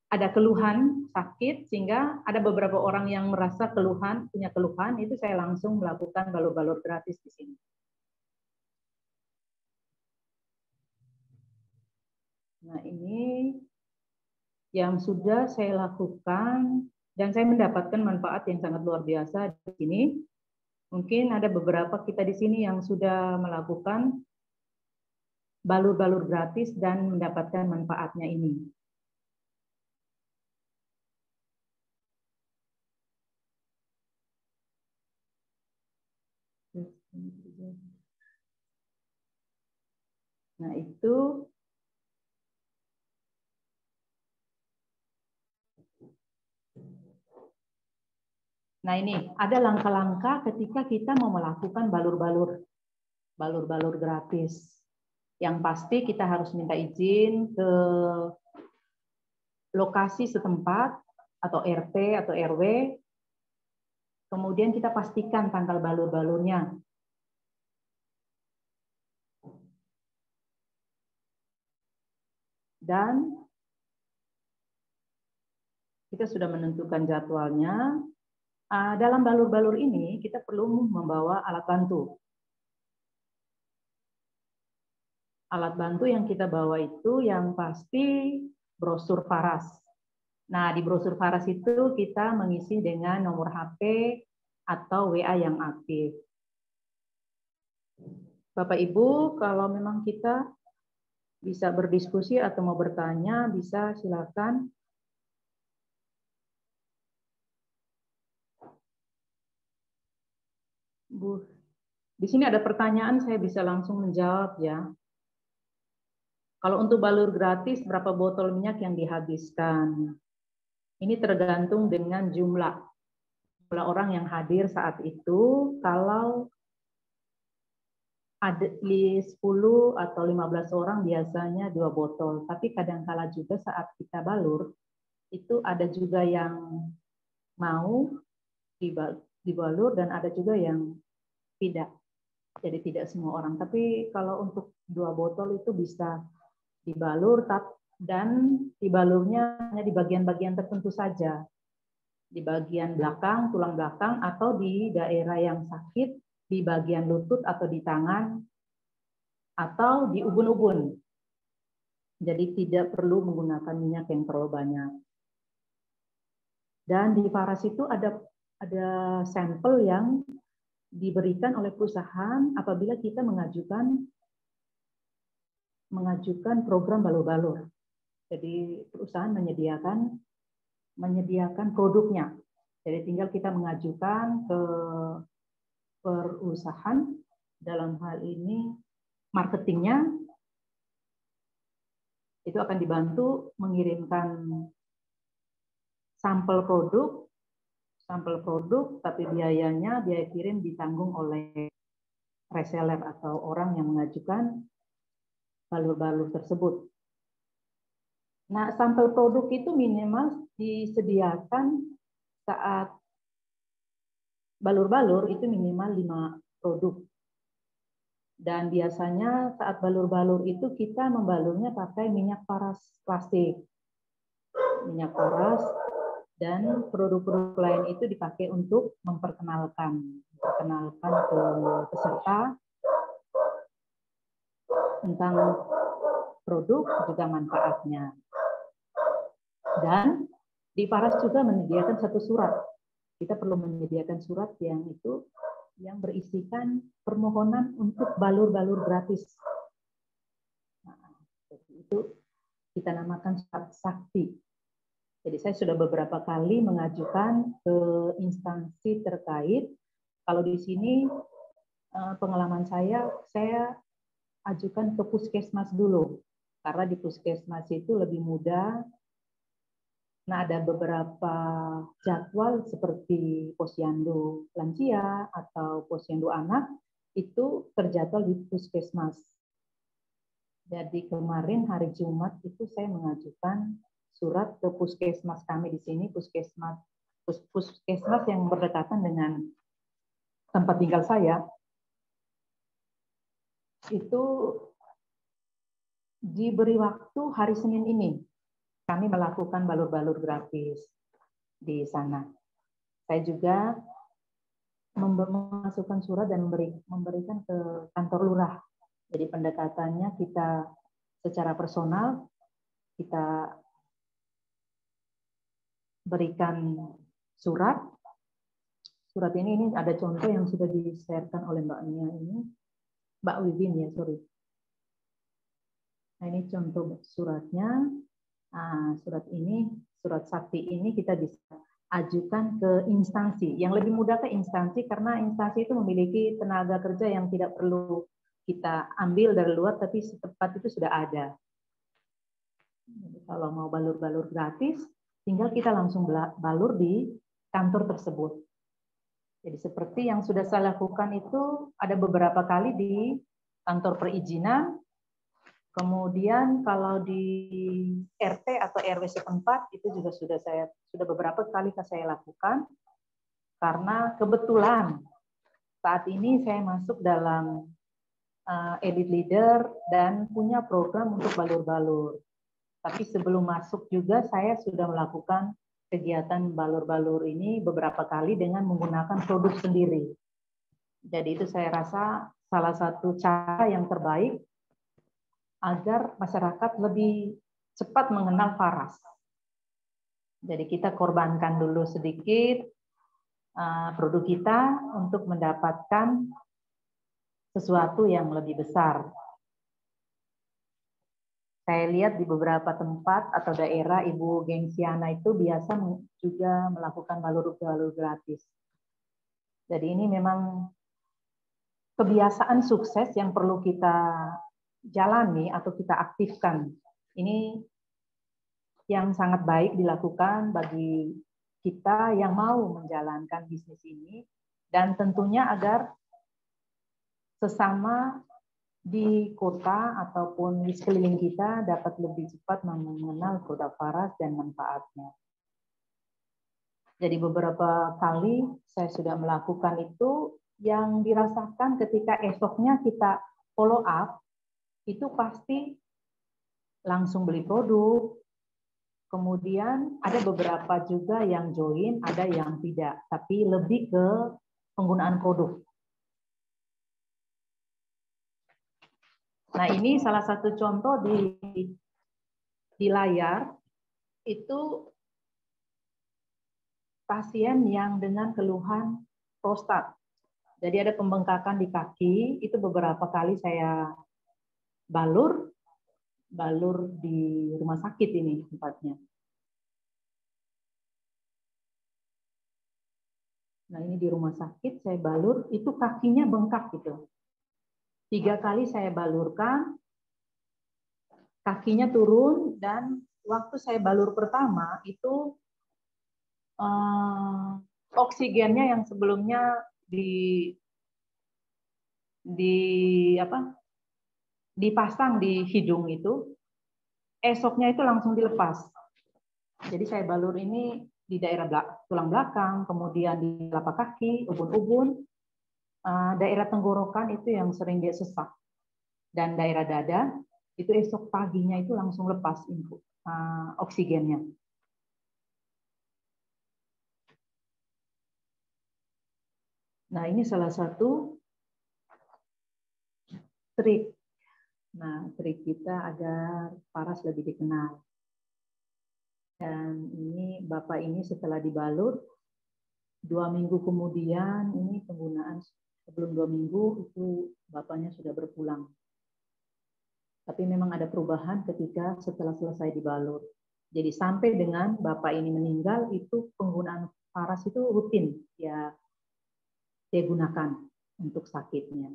[SPEAKER 4] ada keluhan sakit, sehingga ada beberapa orang yang merasa punya keluhan, itu saya langsung melakukan balur-balur gratis di sini. Nah, ini yang sudah saya lakukan dan saya mendapatkan manfaat yang sangat luar biasa di sini. Mungkin ada beberapa kita di sini yang sudah melakukan balur-balur gratis dan mendapatkan manfaatnya ini. Nah, itu nah ini ada langkah-langkah ketika kita mau melakukan balur-balur gratis. Yang pasti kita harus minta izin ke lokasi setempat atau RT atau RW. Kemudian kita pastikan tanggal balur-balurnya. Dan kita sudah menentukan jadwalnya. Dalam balur-balur ini kita perlu membawa alat bantu. Alat bantu yang kita bawa itu yang pasti brosur Faras. Nah, di brosur Faras itu kita mengisi dengan nomor HP atau WA yang aktif. Bapak Ibu, kalau memang kita bisa berdiskusi atau mau bertanya, bisa silakan. Bu, di sini ada pertanyaan, saya bisa langsung menjawab ya. Kalau untuk balur gratis, berapa botol minyak yang dihabiskan? Ini tergantung dengan jumlah orang yang hadir saat itu. Kalau ada 10 atau 15 orang biasanya 2 botol. Tapi kadang-kala juga saat kita balur, itu ada juga yang mau dibalur dan ada juga yang tidak. Jadi tidak semua orang. Tapi kalau untuk 2 botol itu bisa dibalur, dan dibalurnya hanya di bagian-bagian tertentu saja. Di bagian belakang, tulang belakang, atau di daerah yang sakit, di bagian lutut atau di tangan, atau di ubun-ubun. Jadi tidak perlu menggunakan minyak yang terlalu banyak. Dan di Faras itu ada sampel yang diberikan oleh perusahaan apabila kita mengajukan program balur-balur. Jadi perusahaan menyediakan produknya. Jadi tinggal kita mengajukan ke perusahaan, dalam hal ini marketingnya, itu akan dibantu mengirimkan sampel produk, tapi biaya kirim ditanggung oleh reseller atau orang yang mengajukan balur-balur tersebut. Nah, sampel produk itu minimal disediakan saat balur-balur itu minimal 5 produk. Dan biasanya saat balur-balur itu kita membalurnya pakai minyak paras plastik. Minyak paras dan produk-produk lain itu dipakai untuk memperkenalkan ke peserta tentang produk juga manfaatnya. Dan di Faras juga menyediakan satu surat. Kita perlu menyediakan surat yang berisikan permohonan untuk balur-balur gratis. Nah, itu kita namakan surat sakti. Jadi saya sudah beberapa kali mengajukan ke instansi terkait. Kalau di sini pengalaman saya ajukan ke puskesmas dulu. Karena di puskesmas itu lebih mudah. Nah, ada beberapa jadwal seperti posyandu lansia atau posyandu anak itu terjadwal di puskesmas. Jadi kemarin hari Jumat itu saya mengajukan surat ke puskesmas kami di sini, puskesmas yang berdekatan dengan tempat tinggal saya. Itu diberi waktu hari Senin ini. Kami melakukan balur-balur gratis di sana. Saya juga memasukkan surat dan memberikan ke kantor lurah. Jadi pendekatannya kita secara personal, kita berikan surat. Surat ini ada contoh yang sudah di-sharekan oleh Mbak Nia ini. Mbak Wibin ya, sorry. Nah, ini contoh suratnya. Nah, surat sakti ini kita bisa ajukan ke instansi. Yang lebih mudah ke instansi karena instansi itu memiliki tenaga kerja yang tidak perlu kita ambil dari luar, tapi setempat itu sudah ada. Jadi kalau mau balur-balur gratis, tinggal kita langsung balur di kantor tersebut. Jadi seperti yang sudah saya lakukan itu ada beberapa kali di kantor perizinan. Kemudian kalau di RT atau RW setempat itu juga sudah beberapa kali saya lakukan karena kebetulan saat ini saya masuk dalam Elite Leader dan punya program untuk balur-balur. Tapi sebelum masuk juga saya sudah melakukan kegiatan balur-balur ini beberapa kali dengan menggunakan produk sendiri. Jadi itu saya rasa salah satu cara yang terbaik agar masyarakat lebih cepat mengenal Faras. Jadi kita korbankan dulu sedikit produk kita untuk mendapatkan sesuatu yang lebih besar. Saya lihat di beberapa tempat atau daerah Ibu Gengsiana itu biasa juga melakukan balur-balur gratis. Jadi ini memang kebiasaan sukses yang perlu kita jalani atau kita aktifkan. Ini yang sangat baik dilakukan bagi kita yang mau menjalankan bisnis ini dan tentunya agar sesama di kota ataupun di sekeliling kita dapat lebih cepat mengenal produk Faras dan manfaatnya. Jadi beberapa kali saya sudah melakukan itu yang dirasakan ketika esoknya kita follow up itu pasti langsung beli produk. Kemudian ada beberapa juga yang join, ada yang tidak, tapi lebih ke penggunaan produk. Nah, ini salah satu contoh di layar itu pasien yang dengan keluhan prostat. Jadi ada pembengkakan di kaki, itu beberapa kali saya balur di rumah sakit ini tempatnya. Nah ini di rumah sakit saya balur, itu kakinya bengkak gitu. 3 kali saya balurkan, kakinya turun, dan waktu saya balur pertama itu oksigennya yang sebelumnya dipasang di hidung itu, esoknya itu langsung dilepas. Jadi saya balur ini di daerah tulang belakang, kemudian di telapak kaki, ubun-ubun, daerah tenggorokan itu yang sering dia sesak, dan daerah dada itu esok paginya itu langsung lepas oksigennya. Nah ini salah satu trik. Nah trik kita agar Paras lebih dikenal. Dan ini Bapak ini setelah dibalur 2 minggu kemudian, ini penggunaan sebelum 2 minggu itu Bapaknya sudah berpulang. Tapi memang ada perubahan ketika setelah selesai dibalur. Jadi sampai dengan Bapak ini meninggal itu penggunaan Paras itu rutin ya dia gunakan untuk sakitnya.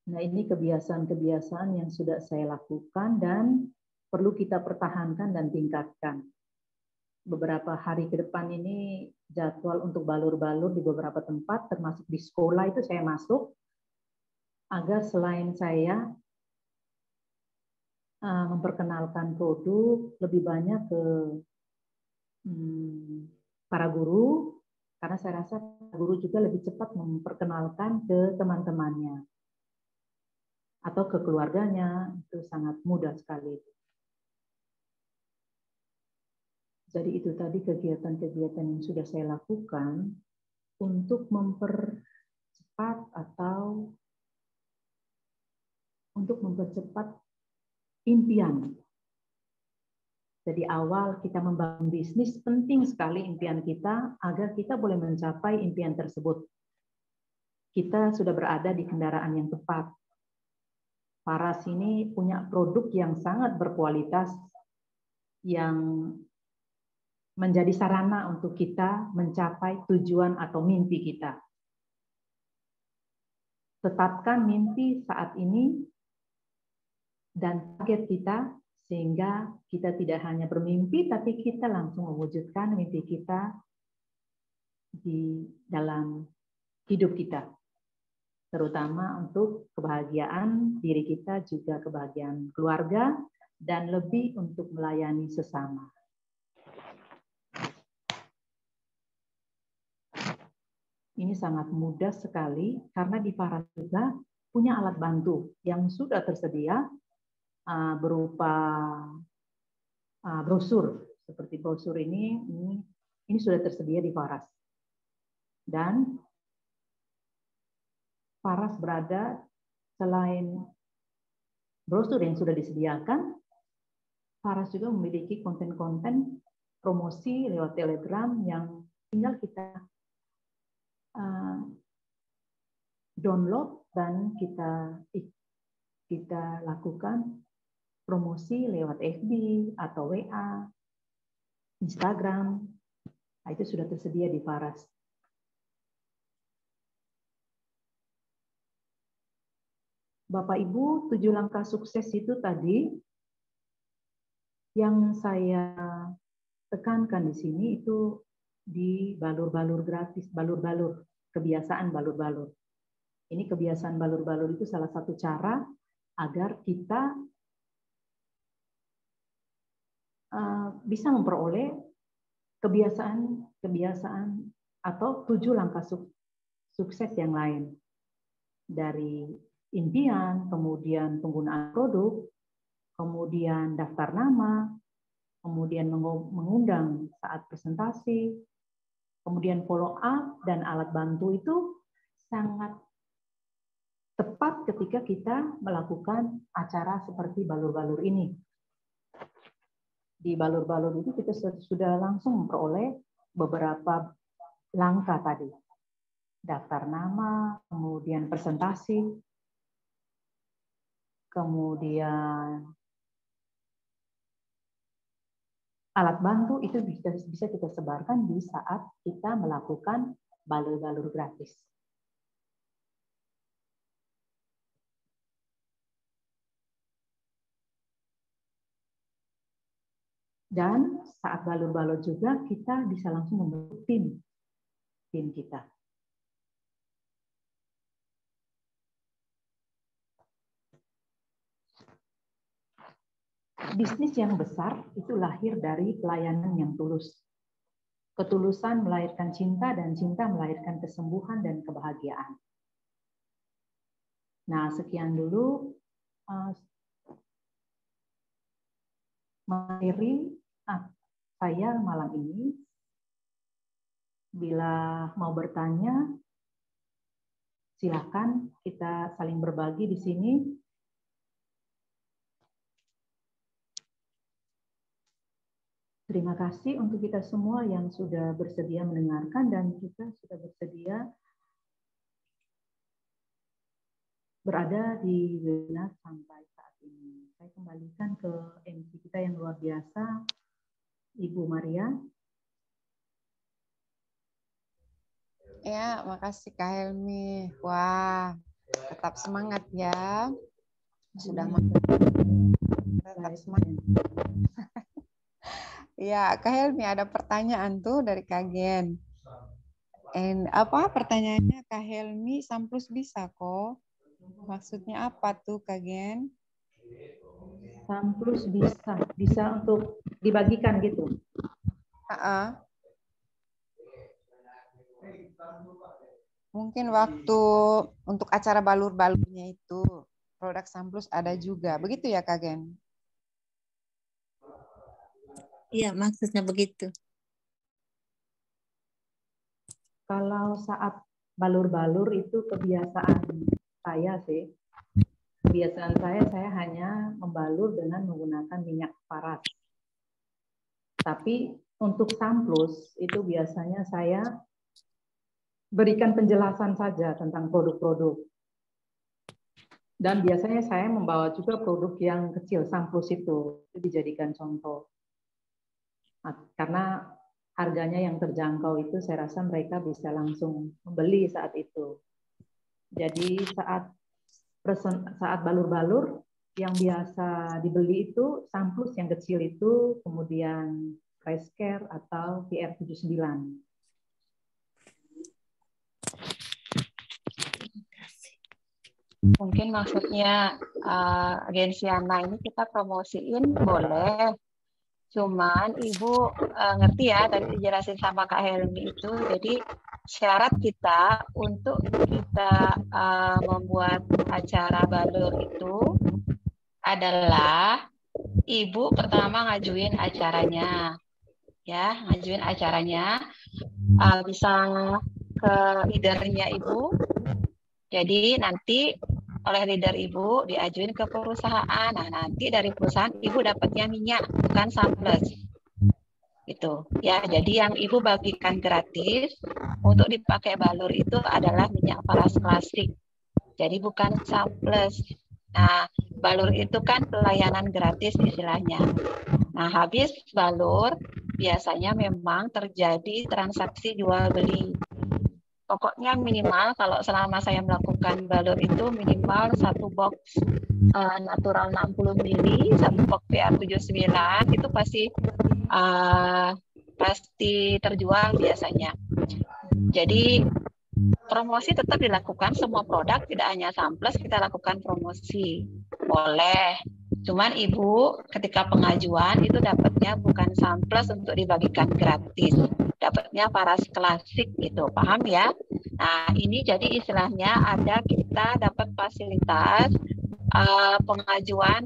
[SPEAKER 4] Nah ini kebiasaan-kebiasaan yang sudah saya lakukan dan perlu kita pertahankan dan tingkatkan. Beberapa hari ke depan ini jadwal untuk balur-balur di beberapa tempat, termasuk di sekolah itu saya masuk, agar selain saya memperkenalkan produk, lebih banyak ke para guru, karena saya rasa guru juga lebih cepat memperkenalkan ke teman-temannya atau ke keluarganya, itu sangat mudah sekali. Jadi itu tadi kegiatan-kegiatan yang sudah saya lakukan untuk mempercepat atau untuk mempercepat impian. Jadi awal kita membangun bisnis, penting sekali impian kita agar kita boleh mencapai impian tersebut. Kita sudah berada di kendaraan yang tepat. Paras ini punya produk yang sangat berkualitas, yang menjadi sarana untuk kita mencapai tujuan atau mimpi kita. Tetapkan mimpi saat ini dan target kita, sehingga kita tidak hanya bermimpi, tapi kita langsung mewujudkan mimpi kita di dalam hidup kita. Terutama untuk kebahagiaan diri kita, juga kebahagiaan keluarga, dan lebih untuk melayani sesama. Ini sangat mudah sekali, karena di Paras juga punya alat bantu yang sudah tersedia, berupa brosur. Seperti brosur ini sudah tersedia di Paras. Dan Paras berada, selain brosur yang sudah disediakan, Paras juga memiliki konten-konten promosi lewat Telegram yang tinggal kita download dan kita lakukan promosi lewat FB atau WA, Instagram. Nah, itu sudah tersedia di Paras. Bapak Ibu, 7 langkah sukses itu tadi yang saya tekankan di sini itu di balur-balur gratis, balur-balur, kebiasaan balur-balur. Ini kebiasaan balur-balur itu salah satu cara agar kita bisa memperoleh kebiasaan atau 7 langkah sukses yang lain. Dari impian, kemudian penggunaan produk, kemudian daftar nama, kemudian mengundang saat presentasi, kemudian follow up, dan alat bantu itu sangat tepat ketika kita melakukan acara seperti balur-balur ini. di balur-balur itu kita sudah langsung memperoleh beberapa langkah tadi. Daftar nama, kemudian presentasi, kemudian alat bantu itu bisa kita sebarkan di saat kita melakukan balur-balur gratis. Dan saat balur-balur juga kita bisa langsung membentuk tim kita. Bisnis yang besar itu lahir dari pelayanan yang tulus. Ketulusan melahirkan cinta dan cinta melahirkan kesembuhan dan kebahagiaan. Nah, sekian dulu materi saya malam ini. Bila mau bertanya, silakan kita saling berbagi di sini. Terima kasih untuk kita semua yang sudah bersedia mendengarkan dan kita sudah bersedia berada di webinar sampai saat ini. Saya kembalikan ke MC kita yang luar biasa, Ibu Maria.
[SPEAKER 1] Ya, makasih Kak Helmi. Wah, tetap semangat ya. Sudah tetap semangat. Ya, Kak Helmi ada pertanyaan tuh dari Kak Gen. Apa pertanyaannya Kak Helmi, Samplus bisa kok? Maksudnya apa tuh Kak Gen?
[SPEAKER 4] Samplus bisa untuk dibagikan gitu.
[SPEAKER 1] Mungkin waktu untuk acara balur-balurnya itu produk Samplus ada juga. Begitu ya Kak Gen?
[SPEAKER 5] Iya, maksudnya begitu.
[SPEAKER 4] Kalau saat balur-balur itu kebiasaan saya sih. Kebiasaan saya hanya membalur dengan menggunakan minyak paras. Tapi untuk Samplus itu biasanya saya berikan penjelasan saja tentang produk-produk. Dan biasanya saya membawa juga produk yang kecil, Samplus itu dijadikan contoh. Karena harganya yang terjangkau itu saya rasa mereka bisa langsung membeli saat itu. Jadi saat balur-balur yang biasa dibeli itu Samplus yang kecil itu, kemudian Rice Care atau PR79.
[SPEAKER 3] Mungkin maksudnya agensi Ana ini kita promosiin boleh. Cuman Ibu ngerti ya, tadi dijelasin sama Kak Helmi itu, jadi syarat kita untuk kita membuat acara balur itu adalah Ibu pertama ngajuin acaranya, ya, ngajuin acaranya, bisa ke leadernya Ibu, jadi nanti oleh leader Ibu diajuin ke perusahaan. Nah, nanti dari perusahaan Ibu dapatnya minyak, bukan Samplus. Gitu. Ya, jadi yang Ibu bagikan gratis untuk dipakai balur itu adalah minyak paras klasik. Jadi bukan Samplus. Nah, balur itu kan pelayanan gratis istilahnya. Nah, habis balur biasanya memang terjadi transaksi jual beli. Pokoknya minimal kalau selama saya melakukan balur itu minimal 1 box natural 60 ml, 1 box PR79 itu pasti terjual biasanya. Jadi promosi tetap dilakukan, semua produk tidak hanya Samplus kita lakukan promosi. Boleh. Cuman Ibu ketika pengajuan itu dapatnya bukan Samplus untuk dibagikan gratis. Dapatnya paras klasik gitu, paham ya? Nah, ini jadi istilahnya ada kita dapat fasilitas pengajuan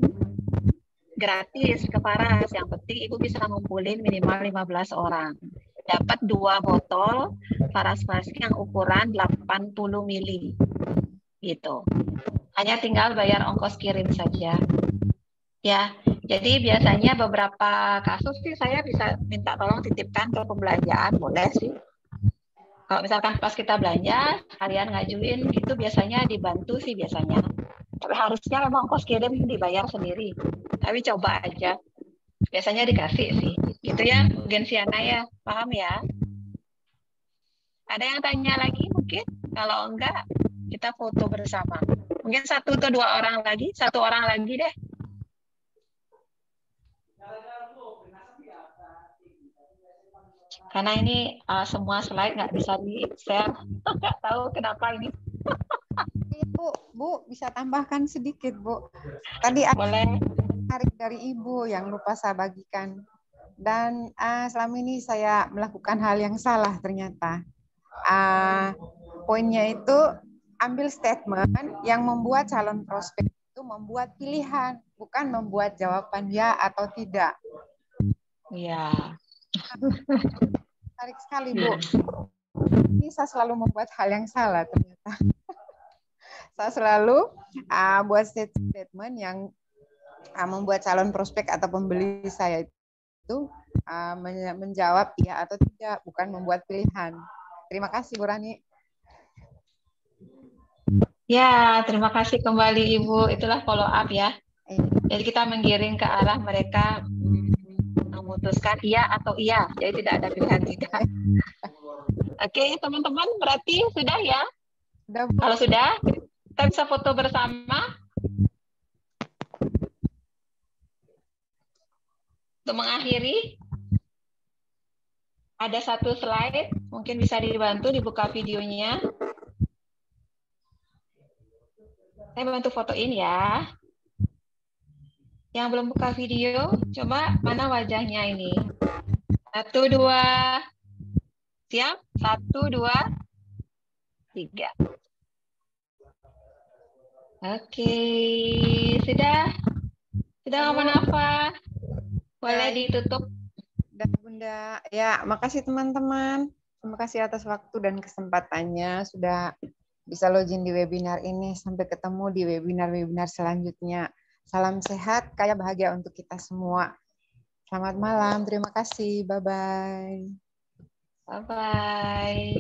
[SPEAKER 3] gratis ke paras. Yang penting Ibu bisa ngumpulin minimal 15 orang. Dapat 2 botol paras klasik yang ukuran 80 ml. Gitu. Hanya tinggal bayar ongkos kirim saja. Ya, Jadi biasanya beberapa kasus sih saya bisa minta tolong titipkan ke pembelanjaan, boleh sih. Kalau misalkan pas kita belanja, kalian ngajuin, itu biasanya dibantu sih biasanya. Tapi harusnya memang ongkos kirim dibayar sendiri. Tapi coba aja. Biasanya dikasih sih. Gitu ya, Gensiana ya. Paham ya? Ada yang tanya lagi mungkin? Kalau enggak, kita foto bersama. Mungkin 1 atau 2 orang lagi, 1 orang lagi deh. Karena ini semua slide nggak bisa di-share. Nggak tahu kenapa ini.
[SPEAKER 1] Bu, bisa tambahkan sedikit, Bu. Tadi ada
[SPEAKER 3] Boleh.
[SPEAKER 1] menarik dari Ibu yang lupa saya bagikan. Dan selama ini saya melakukan hal yang salah ternyata. Poinnya itu ambil statement yang membuat calon prospek itu membuat pilihan, bukan membuat jawaban ya atau tidak.
[SPEAKER 3] Iya.
[SPEAKER 1] Menarik sekali, Bu. Ini saya selalu membuat hal yang salah ternyata. Saya selalu buat statement yang membuat calon prospek atau pembeli saya itu menjawab iya atau tidak, bukan membuat pilihan. Terima kasih, Bu Rani.
[SPEAKER 3] Ya, terima kasih kembali Ibu. Itulah follow up ya. Jadi kita menggiring ke arah mereka memutuskan iya atau iya. Jadi tidak ada pilihan tidak. Oke, teman-teman, berarti sudah ya?
[SPEAKER 1] Sudah, Bu.
[SPEAKER 3] Kalau sudah, kita bisa foto bersama. Untuk mengakhiri, ada 1 slide, mungkin bisa dibantu dibuka videonya. Saya bantu fotoin ya. Yang belum buka video, coba mana wajahnya ini. 1, 2, siap? 1, 2, 3. Oke, sudah aman-apa? Boleh ditutup.
[SPEAKER 1] Dan Bunda, ya makasih teman-teman. Terima kasih atas waktu dan kesempatannya sudah bisa login di webinar ini. Sampai ketemu di webinar-webinar selanjutnya. Salam sehat, kaya bahagia untuk kita semua. Selamat malam, terima kasih. Bye-bye.
[SPEAKER 3] Bye-bye.